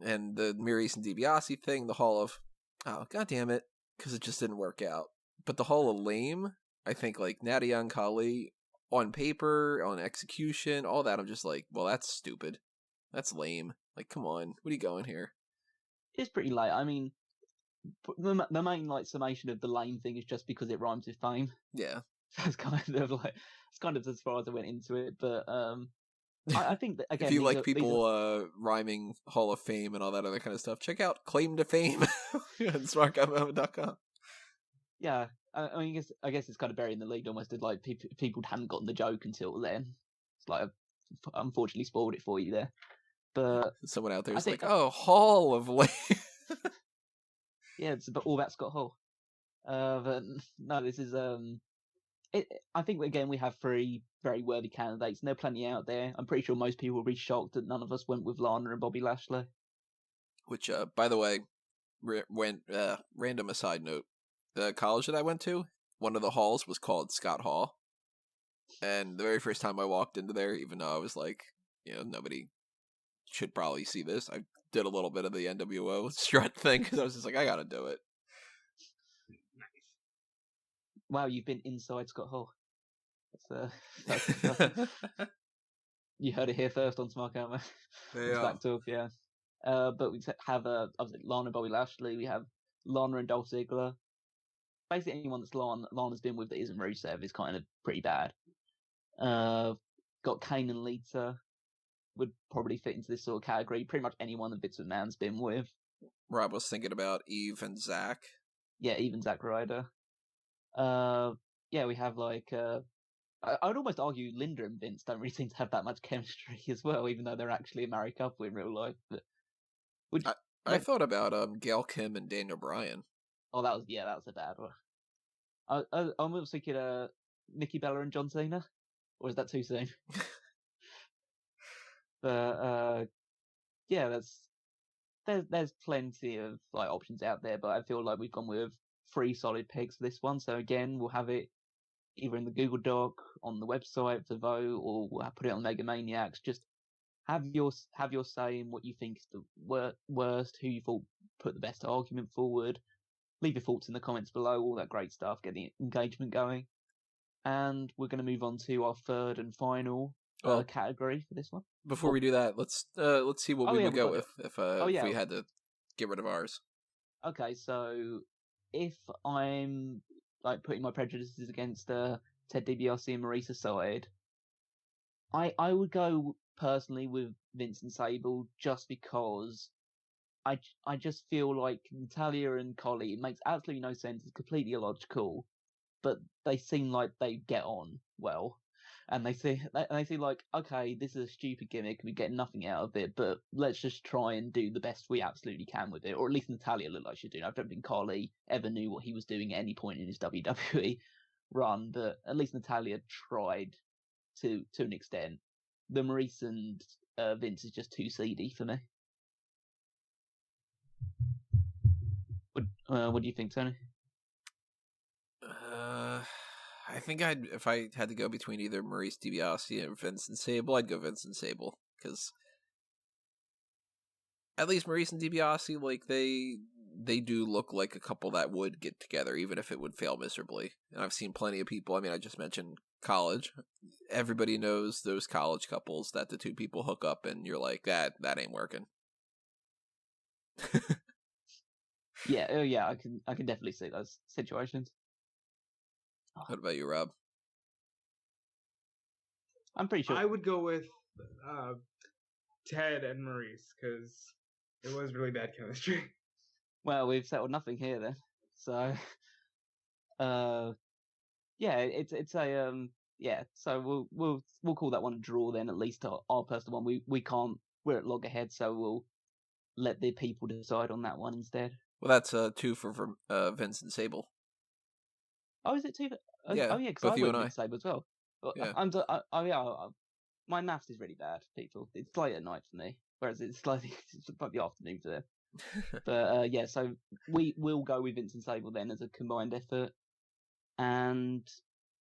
And the Maurice and DiBiase thing, the Hall of, oh, god damn it, because it just didn't work out. But the Hall of Lame, I think, like, Nadia and Kali, on paper, on execution, all that, I'm just like, well, that's stupid. That's lame. Like, come on, what are you going here? It's pretty late. I mean, the main, like, summation of the lame thing is just because it rhymes with fame. Yeah. It's kind of as far as I went into it, but, I think that, again, if you like people rhyming Hall of Fame and all that other kind of stuff, check out Claim to Fame at smark.com. Yeah, I mean, I guess it's kind of buried in the lead almost. Like people hadn't gotten the joke until then. It's like I unfortunately spoiled it for you there. But someone out there is like, "Oh, Hall of Lame." Yeah, it's all about Scott Hall. But no, this is I think again we have three very worthy candidates, and there are plenty out there. I'm pretty sure most people will be shocked that none of us went with Lana and Bobby Lashley. Which, by the way, random aside note: the college that I went to, one of the halls was called Scott Hall, and the very first time I walked into there, even though I was like, you know, nobody should probably see this, I did a little bit of the NWO strut thing because I was just like, I gotta do it. Wow, you've been inside Scott Hall. That's you heard it here first on Smark, haven't we? It's back talk, yeah. But we have obviously Lana and Bobby Lashley. We have Lana and Dolph Ziggler. Basically, anyone that's Lana's been with that isn't Rusev is kind of pretty bad. Got Kane and Lita would probably fit into this sort of category. Pretty much anyone that Vince McMahon's been with. Rob was thinking about Eve and Zack. Yeah, even Zack Ryder. Yeah, we have like I would almost argue Linda and Vince don't really seem to have that much chemistry as well, even though they're actually a married couple in real life. But I thought about Gail Kim and Daniel Bryan. Oh, that was a bad one. I was thinking Nikki Bella and John Cena, or is that too soon? But yeah, there's plenty of like options out there, but I feel like we've gone with 3 solid picks for this one. So again, we'll have it either in the Google Doc, on the website for vote, or we'll put it on Mega Maniacs. Just have your say in what you think is the worst, who you thought put the best argument forward. Leave your thoughts in the comments below, all that great stuff, get the engagement going. And we're going to move on to our third and final category for this one. Before we do that, let's see what we would go with if we had to get rid of ours. Okay, so if I'm like putting my prejudices against Ted DiBiase and Maurice aside, I would go personally with Vince and Sable just because I just feel like Natalia and Collie, it makes absolutely no sense. It's completely illogical, but they seem like they get on well. And they see like, okay, this is a stupid gimmick. We get nothing out of it, but let's just try and do the best we absolutely can with it. Or at least Natalia looked like she's doing. I don't think Carly ever knew what he was doing at any point in his WWE run, but at least Natalia tried to an extent. The Maurice and Vince is just too seedy for me. What do you think, Tony? I think if I had to go between either Maurice DiBiase and Vincent Sable, I'd go Vincent Sable, because at least Maurice and DiBiase, like, they do look like a couple that would get together, even if it would fail miserably. And I've seen plenty of people. I mean, I just mentioned college. Everybody knows those college couples that the two people hook up, and you're like, that ain't working. Yeah, I can definitely see those situations. What about you, Rob? I'm pretty sure I would go with Ted and Maurice, because it was really bad chemistry. Well, we've settled nothing here then. So, yeah, it's a yeah. So we'll call that one a draw then. At least our personal one. We're at loggerheads, so we'll let the people decide on that one instead. Well, that's 2 for Vincent Sable. Oh, is it 2? Yeah, oh yeah, because both I you went and I. with Sable as well. Yeah. My maths is really bad, people. It's late at night for me, whereas it's like the afternoon for them. But yeah, so we will go with Vincent Sable then as a combined effort, and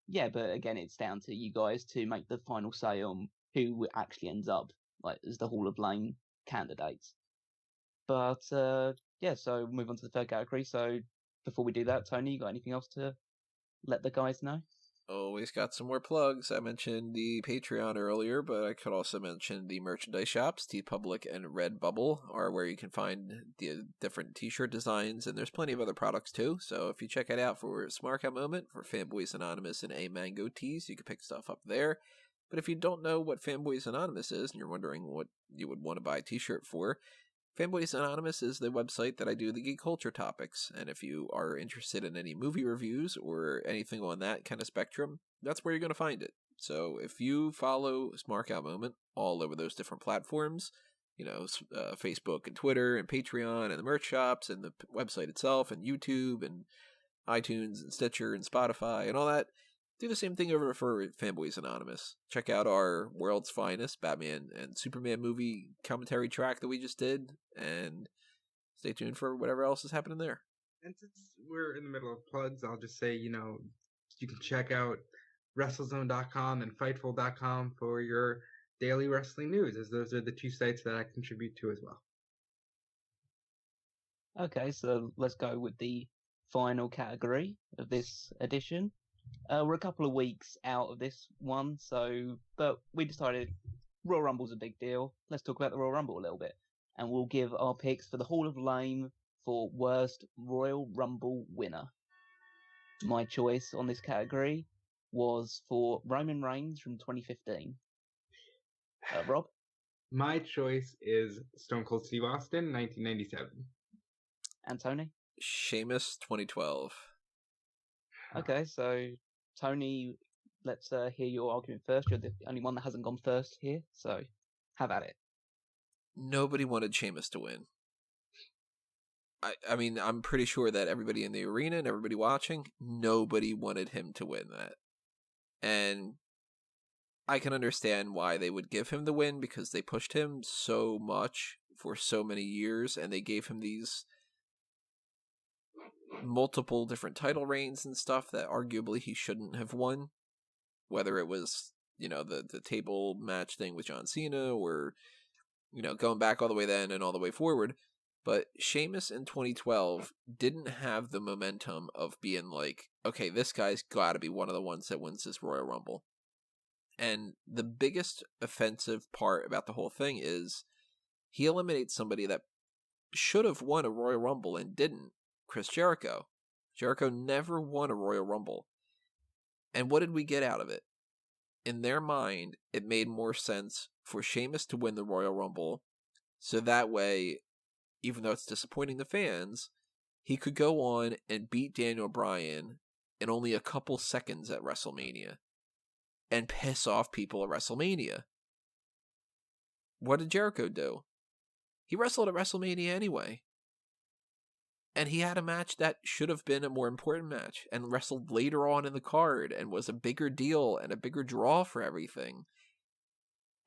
yeah, but again, it's down to you guys to make the final say on who actually ends up like as the Hall of Fame candidates. But yeah, so move on to the third category. So before we do that, Tony, you got anything else to let the guys know? Always got some more plugs. I mentioned the Patreon earlier, but I could also mention the merchandise shops. TeePublic and Redbubble are where you can find the different t-shirt designs, and there's plenty of other products too. So if you check it out for Smark Out Moment, for Fanboys Anonymous and A Mango tees, you can pick stuff up there. But if you don't know what Fanboys Anonymous is, and you're wondering what you would want to buy a t-shirt for, Fanboys Anonymous is the website that I do the geek culture topics, and if you are interested in any movie reviews or anything on that kind of spectrum, that's where you're going to find it. So if you follow Smark Out Moment all over those different platforms, Facebook and Twitter and Patreon and the merch shops and the website itself and YouTube and iTunes and Stitcher and Spotify and all that, do the same thing over for Fanboys Anonymous. Check out our World's Finest Batman and Superman movie commentary track that we just did, and stay tuned for whatever else is happening there. And since we're in the middle of plugs, I'll just say, you can check out WrestleZone.com and Fightful.com for your daily wrestling news, as those are the two sites that I contribute to as well. Okay, so let's go with the final category of this edition. We're a couple of weeks out of this one, but we decided Royal Rumble's a big deal. Let's talk about the Royal Rumble a little bit, and we'll give our picks for the Hall of Fame for worst Royal Rumble winner. My choice on this category was for Roman Reigns from 2015. Rob? My choice is Stone Cold Steve Austin, 1997. And Tony? Sheamus, 2012. Okay, so Tony, let's hear your argument first. You're the only one that hasn't gone first here, so have at it. Nobody wanted Sheamus to win. I mean, I'm pretty sure that everybody in the arena and everybody watching, nobody wanted him to win that. And I can understand why they would give him the win, because they pushed him so much for so many years, and they gave him these multiple different title reigns and stuff that arguably he shouldn't have won, whether it was the table match thing with John Cena, or going back all the way then and all the way forward. But Sheamus in 2012 didn't have the momentum of being like, okay, this guy's got to be one of the ones that wins this Royal Rumble. And the biggest offensive part about the whole thing is he eliminates somebody that should have won a Royal Rumble and didn't. Chris Jericho. Jericho never won a Royal Rumble. And what did we get out of it? in their mind, it made more sense for Sheamus to win the Royal Rumble, so that way, even though it's disappointing the fans, he could go on and beat Daniel Bryan in only a couple seconds at WrestleMania and piss off people at WrestleMania. What did Jericho do? He wrestled at WrestleMania anyway. And he had a match that should have been a more important match and wrestled later on in the card and was a bigger deal and a bigger draw for everything.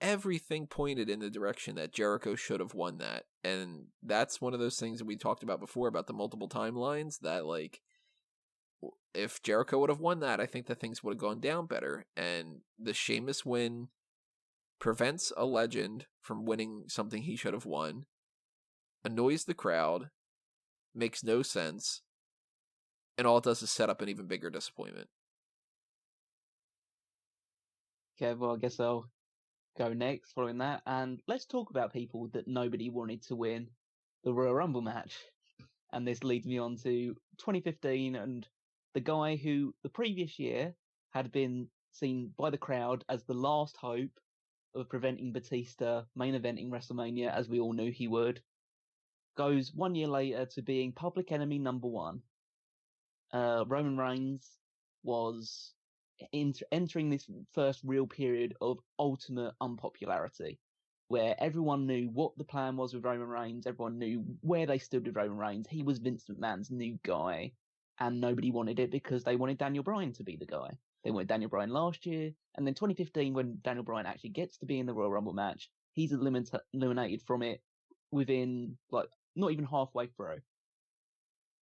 Everything pointed in the direction that Jericho should have won that. And that's one of those things that we talked about before about the multiple timelines that, like, if Jericho would have won that, I think that things would have gone down better. And the Sheamus win prevents a legend from winning something he should have won, annoys the crowd, makes no sense, and all it does is set up an even bigger disappointment. Okay, well, I guess I'll go next following that, and let's talk about people that nobody wanted to win the Royal Rumble match. And this leads me on to 2015 and the guy who the previous year had been seen by the crowd as the last hope of preventing Batista main eventing WrestleMania, as we all knew he would, goes 1 year later to being public enemy number one. Roman Reigns was entering this first real period of ultimate unpopularity, where everyone knew what the plan was with Roman Reigns, everyone knew where they stood with Roman Reigns. He was Vince McMahon's new guy, and nobody wanted it because they wanted Daniel Bryan to be the guy. They wanted Daniel Bryan last year, and then 2015, when Daniel Bryan actually gets to be in the Royal Rumble match, he's eliminated from it within, like, not even halfway through.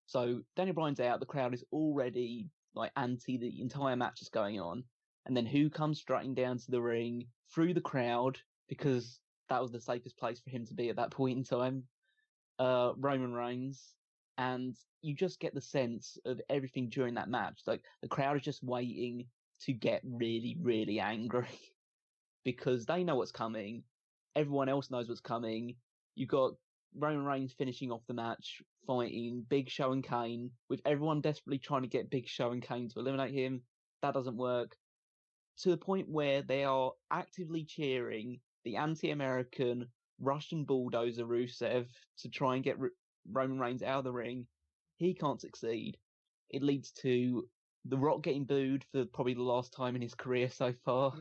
So Daniel Bryan's out, the crowd is already like anti the entire match is going on, and then who comes strutting down to the ring through the crowd, because that was the safest place for him to be at that point in time? Roman Reigns. And you just get the sense of everything during that match. Like, the crowd is just waiting to get really, really angry because they know what's coming. Everyone else knows what's coming. You got Roman Reigns finishing off the match, fighting Big Show and Kane, with everyone desperately trying to get Big Show and Kane to eliminate him. That doesn't work. To the point where they are actively cheering the anti-American Russian bulldozer Rusev to try and get Roman Reigns out of the ring. He can't succeed. It leads to The Rock getting booed for probably the last time in his career so far.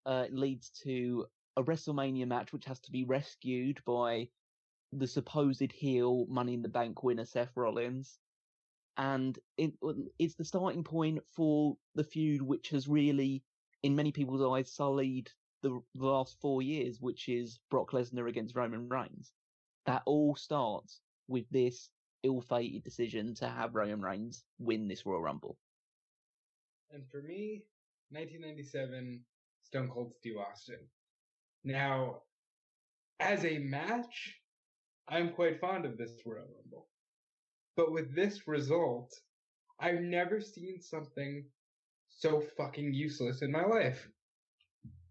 It leads to a WrestleMania match which has to be rescued by the supposed heel Money in the Bank winner Seth Rollins. And it's the starting point for the feud which has really, in many people's eyes, sullied the last 4 years, which is Brock Lesnar against Roman Reigns. That all starts with this ill-fated decision to have Roman Reigns win this Royal Rumble. And for me, 1997, Stone Cold Steve Austin. Now, as a match, I'm quite fond of this Royal Rumble. But with this result, I've never seen something so fucking useless in my life.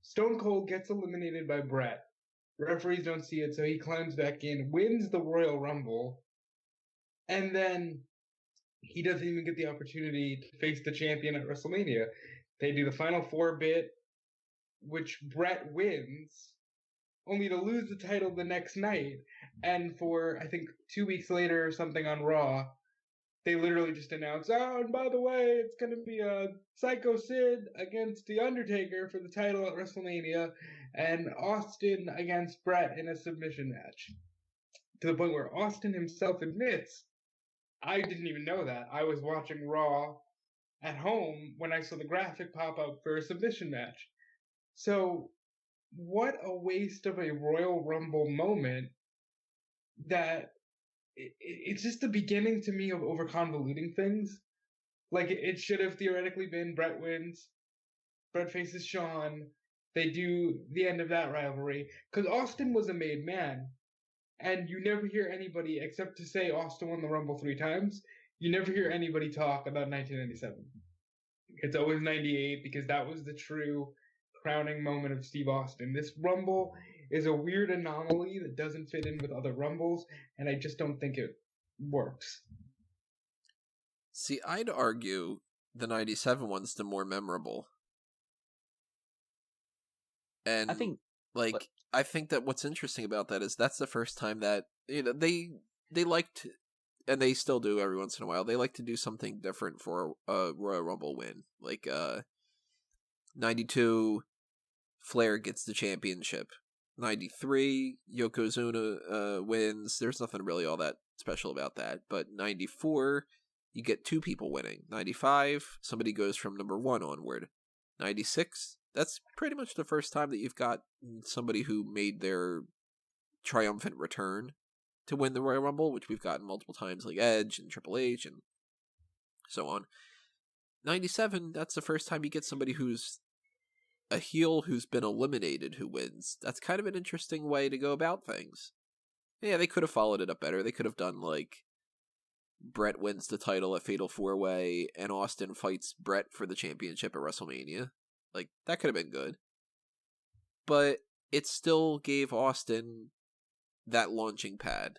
Stone Cold gets eliminated by Brett. Referees don't see it, so he climbs back in, wins the Royal Rumble, and then he doesn't even get the opportunity to face the champion at WrestleMania. They do the Final Four bit, which Brett wins, only to lose the title the next night. And for, I think, 2 weeks later or something on Raw, they literally just announce, oh, and by the way, it's going to be a Psycho Sid against The Undertaker for the title at WrestleMania, and Austin against Brett in a submission match. To the point where Austin himself admits, I didn't even know that. I was watching Raw at home when I saw the graphic pop up for a submission match. So, what a waste of a Royal Rumble moment that it's just the beginning to me of over-convoluting things. Like, it should have theoretically been Brett wins, Brett faces Shawn, they do the end of that rivalry, because Austin was a made man, and you never hear anybody, except to say Austin won the Rumble 3 times, you never hear anybody talk about 1997. It's always 98, because that was the true crowning moment of Steve Austin. This Rumble is a weird anomaly that doesn't fit in with other Rumbles, and I just don't think it works. See, I'd argue the 97 one's the more memorable. And I think, like I think that what's interesting about that is that's the first time that they liked, and they still do every once in a while, they like to do something different for a Royal Rumble win. Like 92 Flair gets the championship. 93 Yokozuna wins. There's nothing really all that special about that. But 94 you get two people winning. 95 somebody goes from number 1 onward. 96 that's pretty much the first time that you've got somebody who made their triumphant return to win the Royal Rumble, which we've gotten multiple times, like Edge and Triple H and so on. 97, that's the first time you get somebody who's a heel who's been eliminated who wins. That's kind of an interesting way to go about things. Yeah, they could have followed it up better. They could have done, like, Brett wins the title at Fatal 4-Way, and Austin fights Brett for the championship at WrestleMania. Like, that could have been good. But it still gave Austin that launching pad.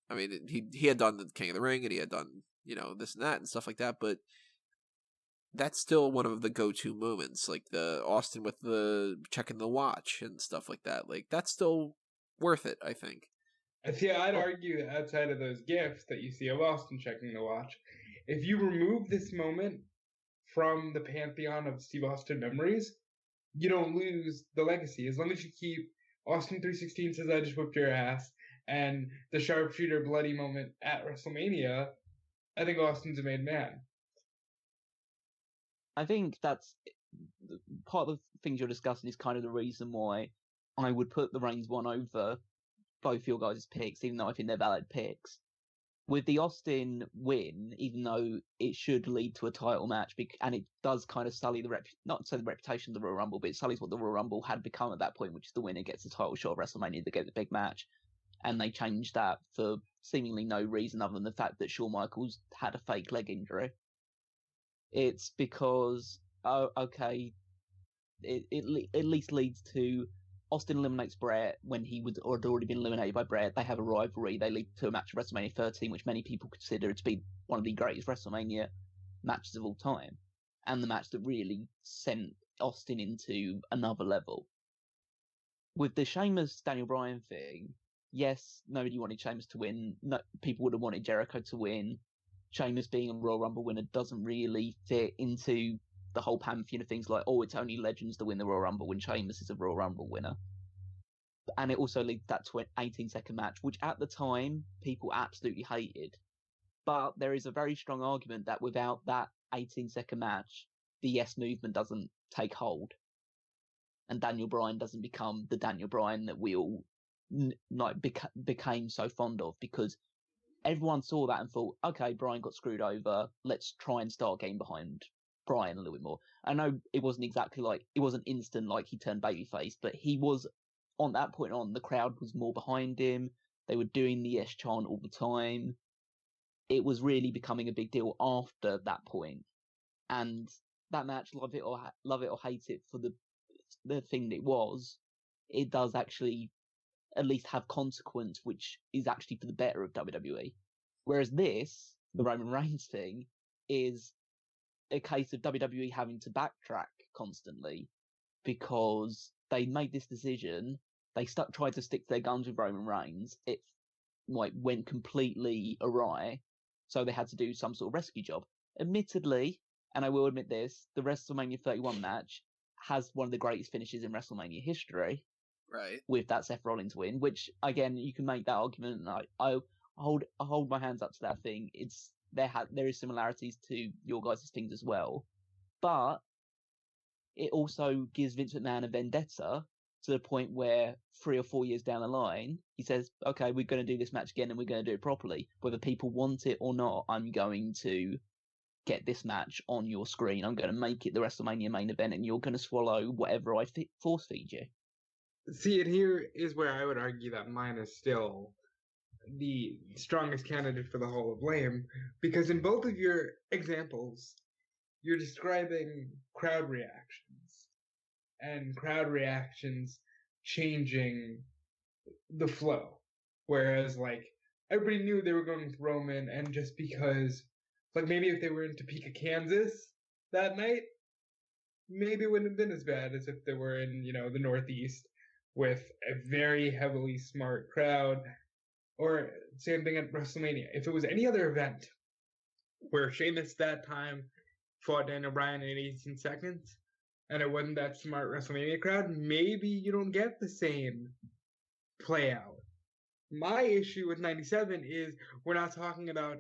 I mean, he had done the King of the Ring, and he had done, this and that and stuff like that, but that's still one of the go-to moments, like the Austin with the checking the watch and stuff like that. Like, that's still worth it, I think. See, I'd argue that outside of those gifts that you see of Austin checking the watch, if you remove this moment from the pantheon of Steve Austin memories, you don't lose the legacy. As long as you keep Austin 316 says I just whipped your ass and the sharpshooter bloody moment at WrestleMania, I think Austin's a made man. I think that's part of the things you're discussing is kind of the reason why I would put the Reigns one over both your guys' picks, even though I think they're valid picks. With the Austin win, even though it should lead to a title match, and it does kind of sully not so the reputation of the Royal Rumble, but it sullies what the Royal Rumble had become at that point, which is the winner gets the title shot of WrestleMania to get the big match. And they changed that for seemingly no reason other than the fact that Shawn Michaels had a fake leg injury. It's because, it at least leads to Austin eliminates Bret when he had already been eliminated by Bret. They have a rivalry. They lead to a match at WrestleMania 13, which many people consider to be one of the greatest WrestleMania matches of all time, and the match that really sent Austin into another level. With the Sheamus Daniel Bryan thing, yes, nobody wanted Sheamus to win. No, people would have wanted Jericho to win. Sheamus being a Royal Rumble winner doesn't really fit into the whole pantheon of things like, it's only legends that win the Royal Rumble when Sheamus is a Royal Rumble winner. And it also leads that to an 18-second match, which at the time, people absolutely hated. But there is a very strong argument that without that 18-second match, the Yes movement doesn't take hold. And Daniel Bryan doesn't become the Daniel Bryan that we all became so fond of, because everyone saw that and thought, okay, Bryan got screwed over, let's try and start getting behind Bryan a little bit more. I know it wasn't instant like he turned babyface, but he was, on that point on, the crowd was more behind him. They were doing the Yes chant all the time. It was really becoming a big deal after that point. And that match, love it or hate it for the thing that it was, it does actually at least have consequence, which is actually for the better of WWE. Whereas this, the Roman Reigns thing, is a case of WWE having to backtrack constantly because they made this decision. They tried to stick to their guns with Roman Reigns. It went completely awry, so they had to do some sort of rescue job. Admittedly, and I will admit this, the WrestleMania 31 match has one of the greatest finishes in WrestleMania history. Right. With that Seth Rollins win, which again you can make that argument, and I hold my hands up to that thing. There is similarities to your guys' things as well, but it also gives Vince McMahon a vendetta to the point where 3 or 4 years down the line, he says, okay, we're going to do this match again and we're going to do it properly. Whether people want it or not, I'm going to get this match on your screen. I'm going to make it the WrestleMania main event and you're going to swallow whatever I force feed you. See, and here is where I would argue that mine is still the strongest candidate for the Hall of Blame, because in both of your examples, you're describing crowd reactions, and crowd reactions changing the flow. Whereas, everybody knew they were going with Roman, and just because, maybe if they were in Topeka, Kansas that night, maybe it wouldn't have been as bad as if they were in, the Northeast with a very heavily smart crowd. Or same thing at WrestleMania. If it was any other event where Sheamus that time fought Daniel Bryan in 18 seconds, and it wasn't that smart WrestleMania crowd, maybe you don't get the same play out. My issue with 97 is we're not talking about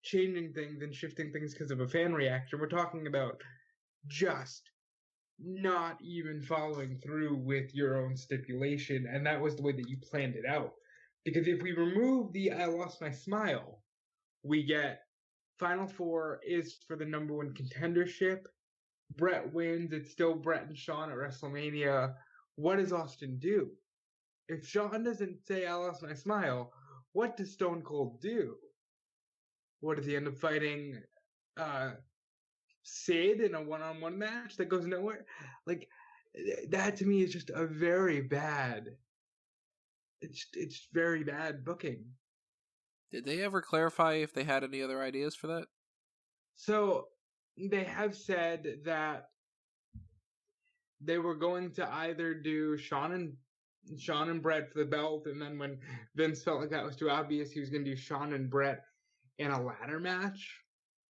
changing things and shifting things because of a fan reaction. We're talking about just not even following through with your own stipulation, and that was the way that you planned it out. Because if we remove the I lost my smile, we get Final Four is for the number one contendership. Brett wins. It's still Brett and Shawn at WrestleMania. What does Austin do? If Shawn doesn't say I lost my smile, what does Stone Cold do? What does he end up fighting Sid in a one-on-one match that goes nowhere? Like, that to me is just a very bad. It's very bad booking. Did they ever clarify if they had any other ideas for that? So they have said that they were going to either do Shawn and Brett for the belt, and then when Vince felt like that was too obvious, he was going to do Shawn and Brett in a ladder match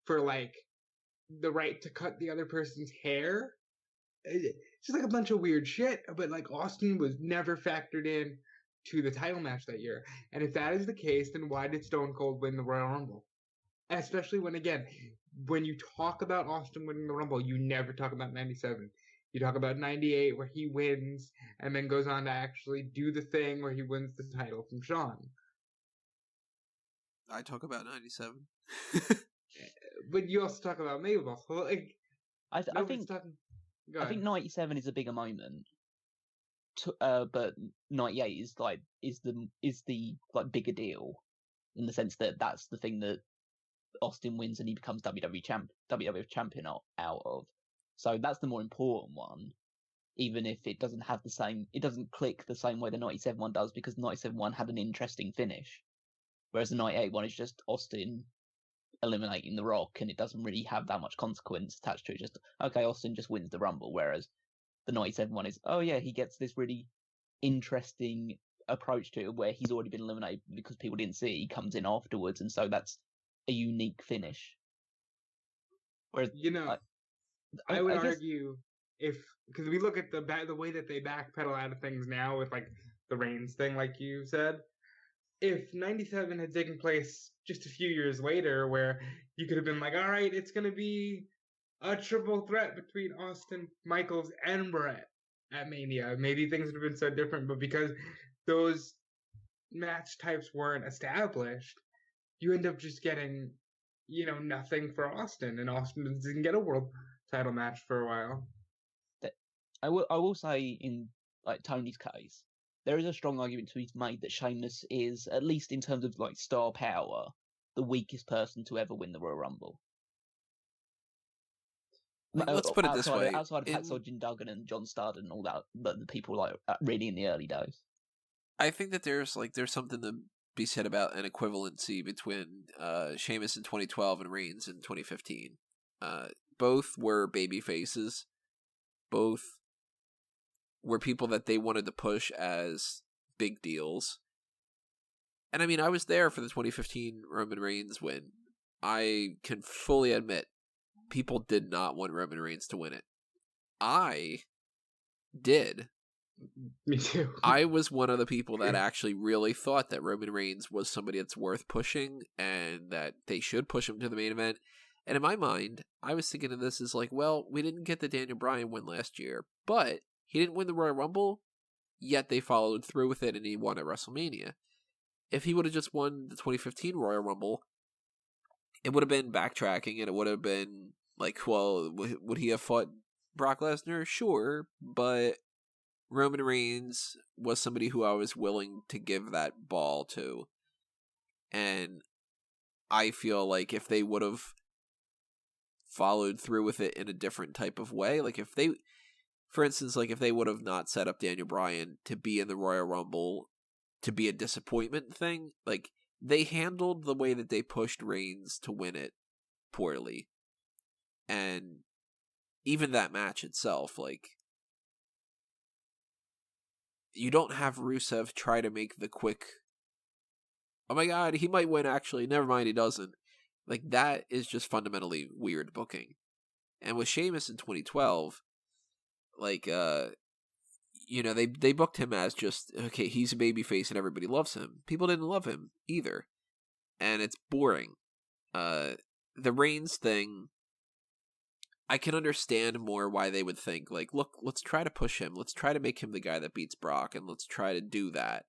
for like the right to cut the other person's hair. It's just like a bunch of weird shit, but like Austin was never factored in to the title match that year. And if that is the case, then why did Stone Cold win the Royal Rumble? Especially when, again, when you talk about Austin winning the Rumble, you never talk about 97. You talk about 98 where he wins and then goes on to actually do the thing where he wins the title from Shawn. I talk about 97. But you also talk about Mabel. Like, I think 97 is a bigger moment. But 98 is the bigger deal in the sense that that's the thing that Austin wins and he becomes WWE champion out of. So that's the more important one, even if it doesn't click the same way the 97 one does, because the 97 one had an interesting finish, whereas the 98 one is just Austin eliminating The Rock, and it doesn't really have that much consequence attached to it. Just, okay, Austin just wins the Rumble, whereas the 97 one is, oh yeah, he gets this really interesting approach to it where he's already been eliminated because people didn't see it. He comes in afterwards, and so that's a unique finish. Whereas, I would argue because we look at the way that they backpedal out of things now with like the Reigns thing, like you said, if 97 had taken place just a few years later, where you could have been like, all right, it's going to be a triple threat between Austin, Michaels, and Brett at Mania, maybe things would have been so different. But because those match types weren't established, you end up just getting, nothing for Austin, and Austin didn't get a world title match for a while. I will say, in like Tony's case, there is a strong argument to be made that Sheamus is, at least in terms of like star power, the weakest person to ever win the Royal Rumble. Let's put it this way: outside of Hacksaw Jim Duggan and John Studd and all that, but the people like really in the early days. I think that there's something to be said about an equivalency between Sheamus in 2012 and Reigns in 2015. Both were baby faces. Both were people that they wanted to push as big deals. And I mean, I was there for the 2015 Roman Reigns win. I can fully admit, people did not want Roman Reigns to win it. I did. Me too. I was one of the people that actually really thought that Roman Reigns was somebody that's worth pushing and that they should push him to the main event. And in my mind, I was thinking of this as like, well, we didn't get the Daniel Bryan win last year, but he didn't win the Royal Rumble, yet they followed through with it and he won at WrestleMania. If he would have just won the 2015 Royal Rumble, it would have been backtracking and it would have been like, well, would he have fought Brock Lesnar? Sure, but Roman Reigns was somebody who I was willing to give that ball to. And I feel like if they would have followed through with it in a different type of way, like if they, for instance, like if they would have not set up Daniel Bryan to be in the Royal Rumble to be a disappointment thing, like they handled the way that they pushed Reigns to win it poorly. And even that match itself, like, you don't have Rusev try to make the quick, oh my god, he might win actually, never mind, he doesn't. Like, that is just fundamentally weird booking. And with Sheamus in 2012, like, they booked him as just, okay, he's a babyface and everybody loves him. People didn't love him either. And it's boring. The Reigns thing, I can understand more why they would think, like, look, let's try to push him. Let's try to make him the guy that beats Brock, and let's try to do that.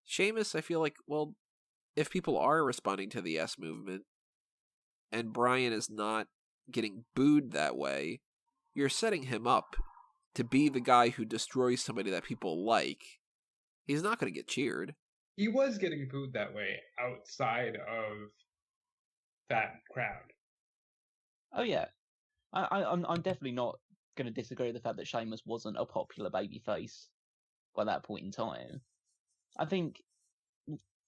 Sheamus, I feel like, well, if people are responding to the S movement, and Bryan is not getting booed that way, you're setting him up to be the guy who destroys somebody that people like. He's not going to get cheered. He was getting booed that way outside of that crowd. Oh yeah, I'm definitely not going to disagree with the fact that Sheamus wasn't a popular babyface by that point in time. I think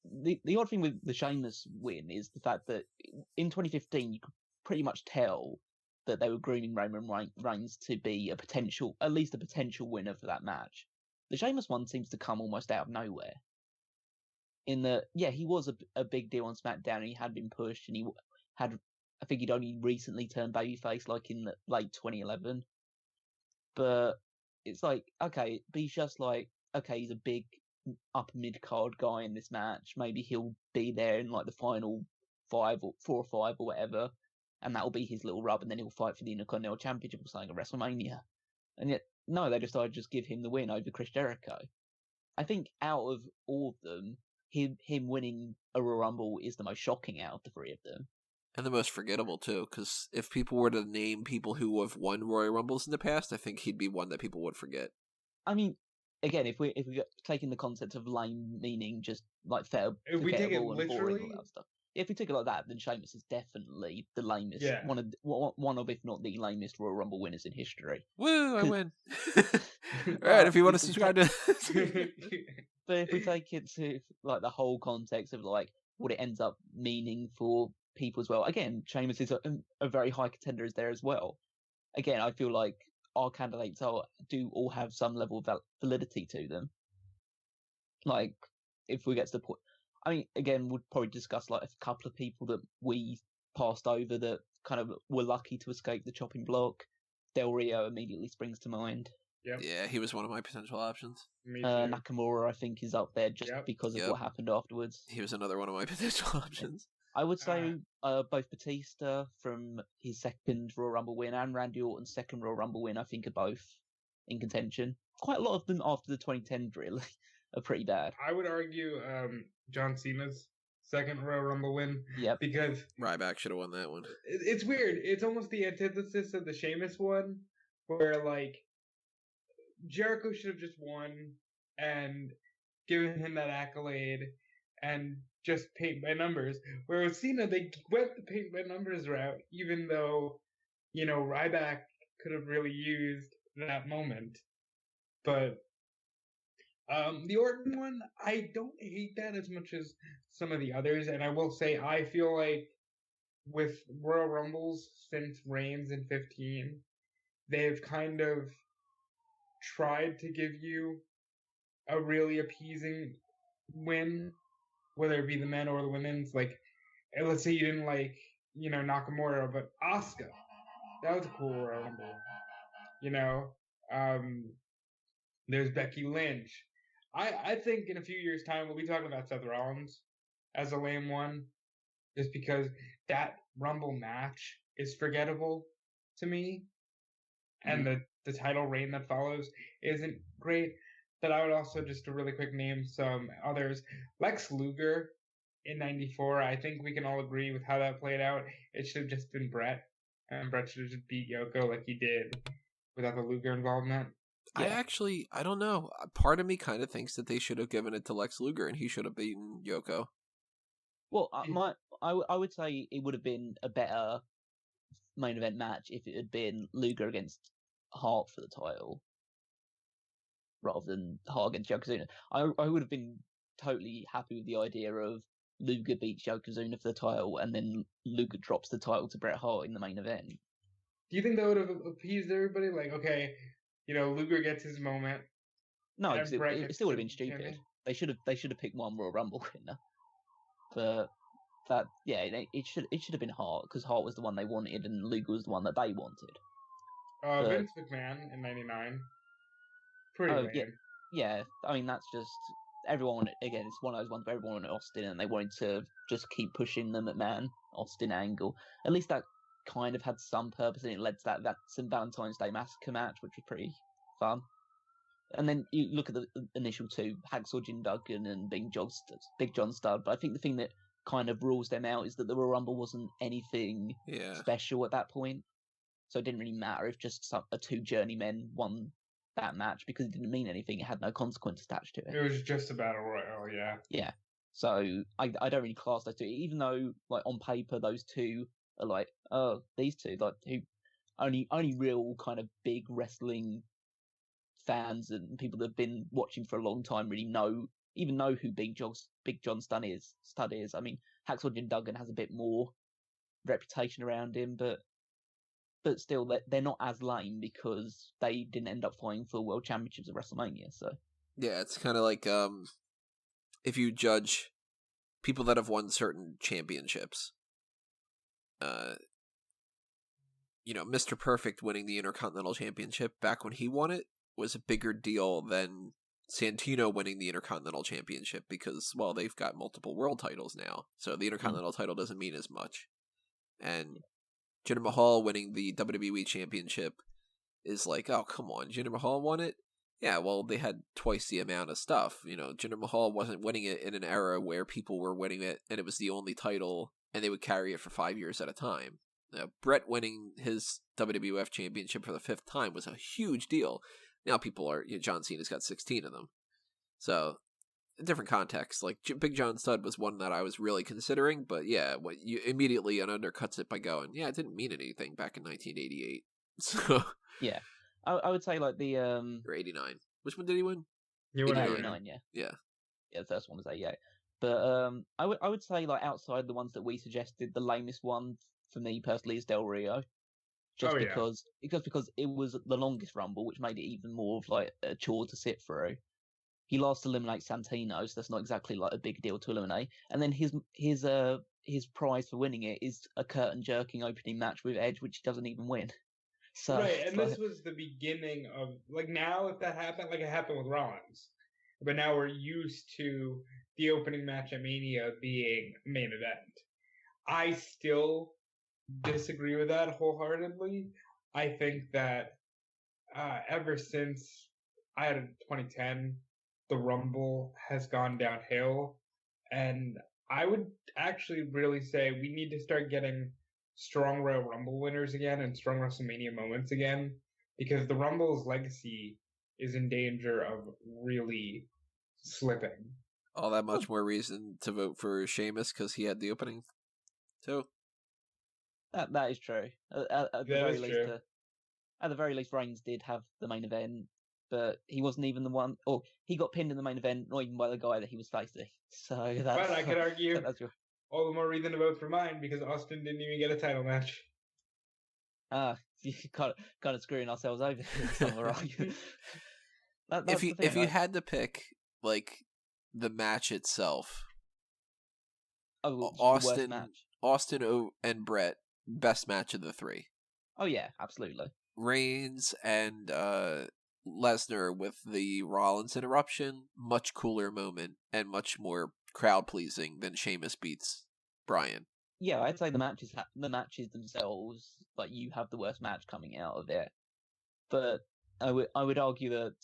the odd thing with the Sheamus win is the fact that in 2015 you could pretty much tell that they were grooming Roman Reigns to be at least a potential winner for that match. The Sheamus one seems to come almost out of nowhere. In that, yeah, he was a big deal on SmackDown, and he had been pushed, and I think he'd only recently turned babyface, like in the late 2011. But it's like, okay, but he's just like, okay, he's a big upper mid-card guy in this match. Maybe he'll be there in like the final 4 or 5 or whatever, and that'll be his little rub, and then he'll fight for the Intercontinental Championship or something at WrestleMania. And yet, no, they decided to just give him the win over Chris Jericho. I think out of all of them, him winning a Royal Rumble is the most shocking out of the 3 of them. And the most forgettable, too, because if people were to name people who have won Royal Rumbles in the past, I think he'd be one that people would forget. I mean, again, if we taking the concept of lame meaning just like if we take it and literally, boring and all that stuff. If we take it like that, then Sheamus is definitely the lamest, yeah. one of, if not the lamest Royal Rumble winners in history. Woo, I win. Alright, if you want to subscribe to... But if we take it to like the whole context of like what it ends up meaning for people as well, again, Sheamus is a very high contender is there as well. Again, I feel like our candidates do all have some level of validity to them. Like, if we get to the point, I mean, again, we'll probably discuss like a couple of people that we passed over that kind of were lucky to escape the chopping block. Del Rio immediately springs to mind. Yep. Yeah, he was one of my potential options. Me too. Nakamura, I think, is up there just because of what happened afterwards. He was another one of my potential options. I would say both Batista from his second Royal Rumble win and Randy Orton's second Royal Rumble win, I think, are both in contention. Quite a lot of them after the 2010 really are pretty bad. I would argue John Cena's second Royal Rumble win. Yep. Because Ryback should have won that one. It's weird. It's almost the antithesis of the Sheamus one, where like Jericho should have just won and given him that accolade and just paint by numbers. Where with Cena, they went the paint by numbers route, even though, Ryback could have really used that moment. But the Orton one, I don't hate that as much as some of the others, and I will say I feel like with Royal Rumbles since Reigns in 15, they've kind of tried to give you a really appeasing win, whether it be the men or the women's. Like, let's say you didn't like, Nakamura, but Asuka, that was a cool Royal Rumble. There's Becky Lynch. I think in a few years' time we'll be talking about Seth Rollins as a lame one, just because that Rumble match is forgettable to me, and the title reign that follows isn't great. But I would also just a really quick name some others. Lex Luger in '94. I think we can all agree with how that played out. It should have just been Brett, and Brett should have just beat Yoko like he did without the Luger involvement. Yeah. I don't know. Part of me kind of thinks that they should have given it to Lex Luger and he should have beaten Yoko. Well, I would say it would have been a better main event match if it had been Luger against Hart for the title, rather than Hart against Yokozuna. I would have been totally happy with the idea of Luger beats Yokozuna for the title and then Luger drops the title to Bret Hart in the main event. Do you think that would have appeased everybody? Like, okay, Luger gets his moment, No, because and Brett it gets still would have the been stupid. champion? They should have picked one Royal Rumble winner. But that it should have been Hart, because Hart was the one they wanted and Luger was the one that they wanted. But, Vince McMahon in '99. Pretty lame. Yeah. I mean, that's just everyone. Again, it's one of those ones where everyone wanted Austin and they wanted to just keep pushing the McMahon Austin angle. At least that kind of had some purpose, and it led to that St. Valentine's Day Massacre match, which was pretty fun. And then you look at the initial two, Hacksaw Jim Duggan and Big John Studd. But I think the thing that kind of rules them out is that the Royal Rumble wasn't anything special at that point. So it didn't really matter if just two journeymen won that match, because it didn't mean anything. It had no consequence attached to it. It was just a battle royal, yeah. Yeah. So I don't really class those two, even though like on paper those two are like, oh, these two, like, who only real kind of big wrestling fans and people that have been watching for a long time really know who Big John Studd is. I mean, Hacksaw Jim Duggan has a bit more reputation around him, but still, they're not as lame because they didn't end up fighting for world championships at WrestleMania. So yeah, it's kind of like if you judge people that have won certain championships, Mr. Perfect winning the Intercontinental Championship back when he won it was a bigger deal than Santino winning the Intercontinental Championship, because, well, they've got multiple world titles now, so the Intercontinental title doesn't mean as much. And Jinder Mahal winning the WWE Championship is like, oh, come on, Jinder Mahal won it? Yeah, well, they had twice the amount of stuff. Jinder Mahal wasn't winning it in an era where people were winning it, and it was the only title, and they would carry it for 5 years at a time. Brett winning his WWF Championship for the 5th time was a huge deal. Now people are, John Cena's got 16 of them. So, a different context. Like, Big John Studd was one that I was really considering, but yeah, what you immediately undercuts it by going, yeah, it didn't mean anything back in 1988. So yeah, I would say like the or 89. Which one did he win? You won 89, yeah. Yeah. Yeah, the first one was 88. But I would say like outside the ones that we suggested, the lamest one for me personally is Del Rio. Just because it was the longest Rumble, which made it even more of like a chore to sit through. He last eliminates Santino, so that's not exactly like a big deal to eliminate. And then his prize for winning it is a curtain jerking opening match with Edge, which he doesn't even win. So right, and this was the beginning of, like, now if that happened, like it happened with Rollins, but now we're used to the opening match at Mania being main event. I still disagree with that wholeheartedly. I think that ever since I had 2010, the Rumble has gone downhill, and I would actually really say we need to start getting strong Royal Rumble winners again and strong WrestleMania moments again, because the Rumble's legacy is in danger of really slipping. All that much more reason to vote for Sheamus because he had the opening too. That is true. At the very least, Reigns did have the main event, but he wasn't even the one. Or he got pinned in the main event, not even by the guy that he was facing. So that's. But I could argue that's your... all the more reason to vote for mine, because Austin didn't even get a title match. You kind of screwing ourselves over. If you had to pick like the match itself, Austin and Brett, best match of the three. Oh yeah, absolutely. Reigns and Lesnar with the Rollins interruption, much cooler moment and much more crowd pleasing than Sheamus beats Bryan. Yeah, I'd say the matches themselves, like, you have the worst match coming out of it. But I would argue that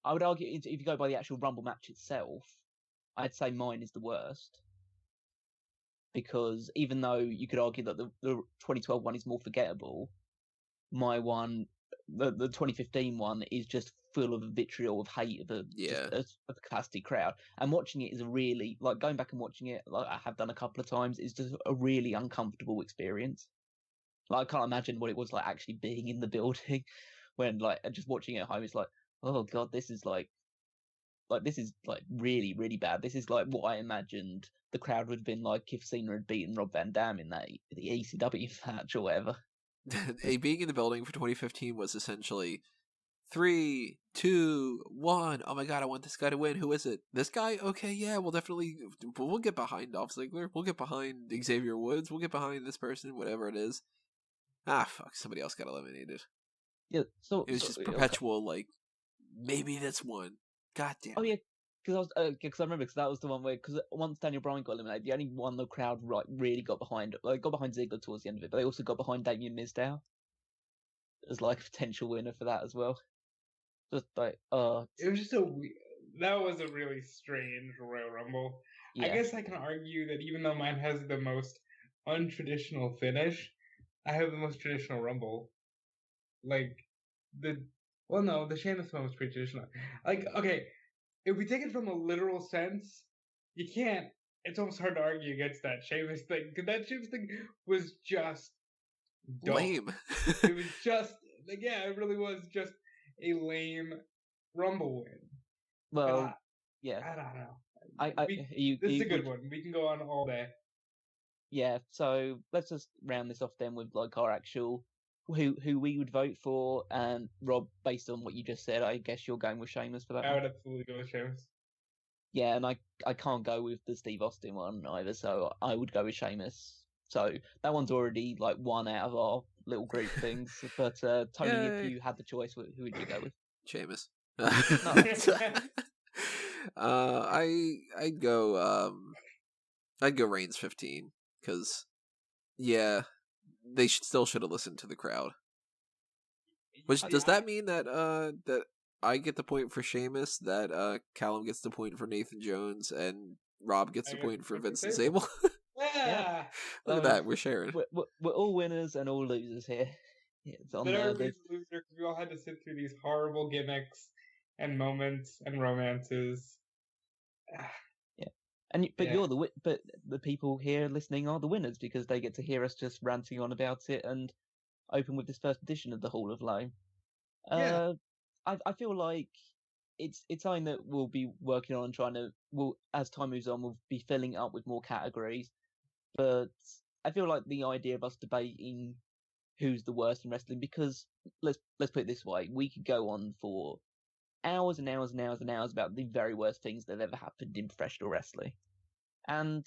if you go by the actual Rumble match itself, I'd say mine is the worst. Because even though you could argue that the 2012 one is more forgettable, my one, the 2015 one, is just full of vitriol, of hate of a capacity crowd. And watching it is a really, like, going back and watching it, like I have done a couple of times, is just a really uncomfortable experience. Like, I can't imagine what it was like actually being in the building when, like, just watching it at home. It's like, oh god, this is really, really bad. This is like what I imagined the crowd would have been like if Cena had beaten Rob Van Dam in the ECW match or whatever. being in the building for 2015 was essentially 3, 2, 1. Oh my god, I want this guy to win. Who is it? This guy? Okay, yeah, we'll get behind Dolph Ziggler. We'll get behind Xavier Woods. We'll get behind this person, whatever it is. Ah, fuck, somebody else got eliminated. Yeah, It was just perpetual, like, maybe this one. God damn. Oh yeah, because I remember because that was the one where because once Daniel Bryan got eliminated, the only one the crowd really got behind. Like, got behind Ziggler towards the end of it, but they also got behind Damien Mizdow as like a potential winner for that as well. Just like, it was just that was a really strange Royal Rumble. yeah. I guess I can argue that even though mine has the most untraditional finish, I have the most traditional Rumble. Like the Sheamus one was pretty traditional. Like, okay, if we take it from a literal sense, you can't. It's almost hard to argue against that Sheamus thing because that Sheamus thing was just dumb. Lame. It was just like, yeah, it really was just a lame Rumble win. Well, yeah. I don't know. This is a good one. We can go on all day. Yeah, so let's just round this off then with like our actual who we would vote for, and Rob, based on what you just said, I guess you're going with Sheamus for that. I would absolutely go with Sheamus. Yeah, and I can't go with the Steve Austin one either, so I would go with Sheamus. So that one's already like one out of our little group things. But Tony, Yay. if you had the choice, who would you go with? Sheamus. I'd go Reigns 15 because they still should have listened to the crowd. Which does that mean that that I get the point for Sheamus, that Callum gets the point for Nathan Jones, and Rob gets the point for Vincent Sable? Yeah. Look at that, we're sharing. We're all winners and all losers here. It's on but everybody's a loser because we all had to sit through these horrible gimmicks and moments and romances. Yeah, but the people here listening are the winners because they get to hear us just ranting on about it and open with this first edition of the Hall of Loam. Yeah. I feel like it's something that we'll be working on, as time moves on, we'll be filling it up with more categories. But I feel like the idea of us debating who's the worst in wrestling, because let's put it this way, we could go on for hours and hours and hours and hours about the very worst things that have ever happened in professional wrestling. And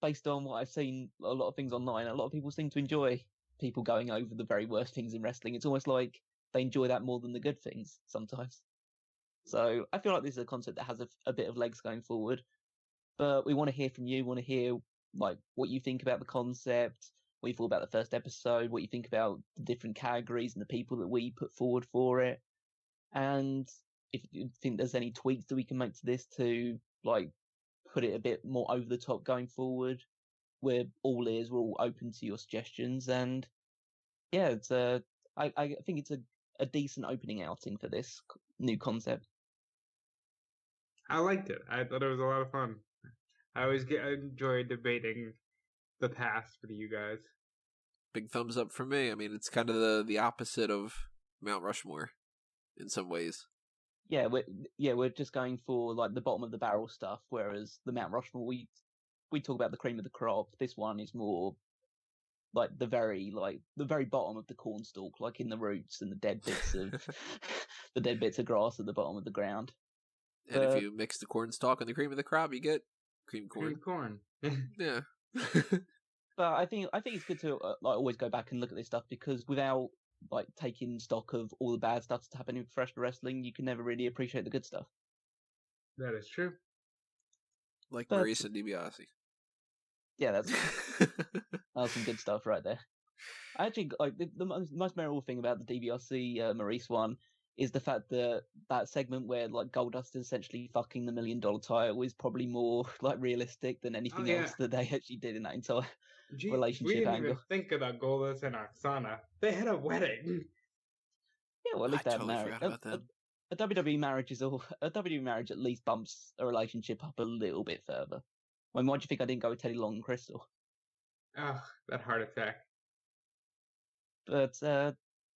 based on what I've seen, a lot of things online, a lot of people seem to enjoy people going over the very worst things in wrestling. It's almost like they enjoy that more than the good things sometimes. So I feel like this is a concept that has a bit of legs going forward. But we want to hear from you. Want to hear like what you think about the concept, what you thought about the first episode, what you think about the different categories and the people that we put forward for it. And if you think there's any tweaks that we can make to this to like put it a bit more over the top going forward, we're all ears. We're all open to your suggestions. And yeah, it's I think it's a decent opening outing for this new concept. I liked it. I thought it was a lot of fun. I enjoy debating the past with you guys. Big thumbs up for me. I mean, it's kind of the opposite of Mount Rushmore in some ways. Yeah, we're just going for like the bottom of the barrel stuff, whereas the Mount Rushmore we talk about the cream of the crop. This one is more like the very bottom of the cornstalk, like in the roots and the dead bits of the dead bits of grass at the bottom of the ground. And if you mix the corn stalk and the cream of the crop, you get cream corn. Cream corn. Yeah. But I think it's good to like always go back and look at this stuff, because without like taking stock of all the bad stuff that's happening in professional wrestling, you can never really appreciate the good stuff. That is true. Like Maurice and DiBiase. Yeah, that's some good stuff right there. I actually like the most memorable thing about the DiBiase Maurice one is the fact that segment where like Goldust is essentially fucking the $1 million title is probably more like realistic than anything else that they actually did in that entire relationship we didn't angle. even think about Goldust and Oksana. They had a wedding. Yeah, well, at least I they totally had marriage. forgot about that. A WWE marriage a WWE marriage at least bumps a relationship up a little bit further. I mean, why do you think I didn't go with Teddy Long and Crystal? Oh, that heart attack. But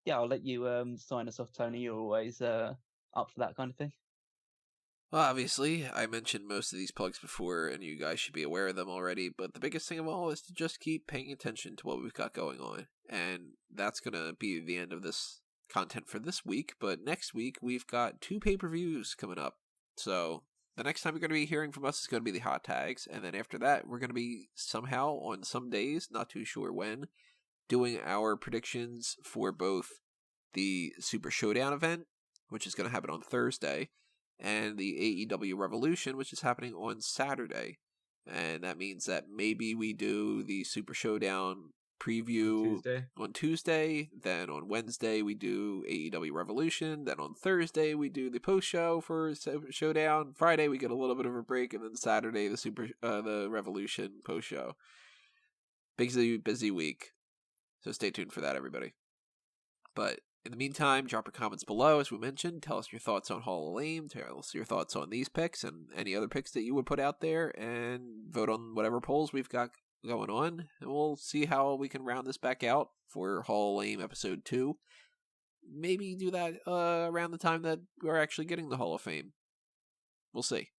yeah, I'll let you sign us off, Tony. You're always up for that kind of thing. Well, obviously, I mentioned most of these plugs before, and you guys should be aware of them already, but the biggest thing of all is to just keep paying attention to what we've got going on. And that's going to be the end of this content for this week, but next week we've got 2 pay-per-views coming up. So the next time you're going to be hearing from us is going to be the hot tags, and then after that, we're going to be somehow, on some days, not too sure when, doing our predictions for both the Super Showdown event, which is going to happen on Thursday, and the AEW Revolution, which is happening on Saturday. And that means that maybe we do the Super Showdown preview on Tuesday, then on Wednesday we do AEW Revolution, then on Thursday we do the post show for Super Showdown, Friday we get a little bit of a break, and then Saturday the Revolution post show. Busy week. So stay tuned for that, everybody. But in the meantime, drop your comments below, as we mentioned. Tell us your thoughts on Hall of Lame. Tell us your thoughts on these picks and any other picks that you would put out there. And vote on whatever polls we've got going on. And we'll see how we can round this back out for Hall of Lame Episode 2. Maybe do that around the time that we're actually getting the Hall of Fame. We'll see.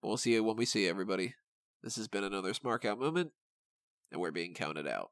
But we'll see you when we see you, everybody. This has been another Smark Out moment, and we're being counted out.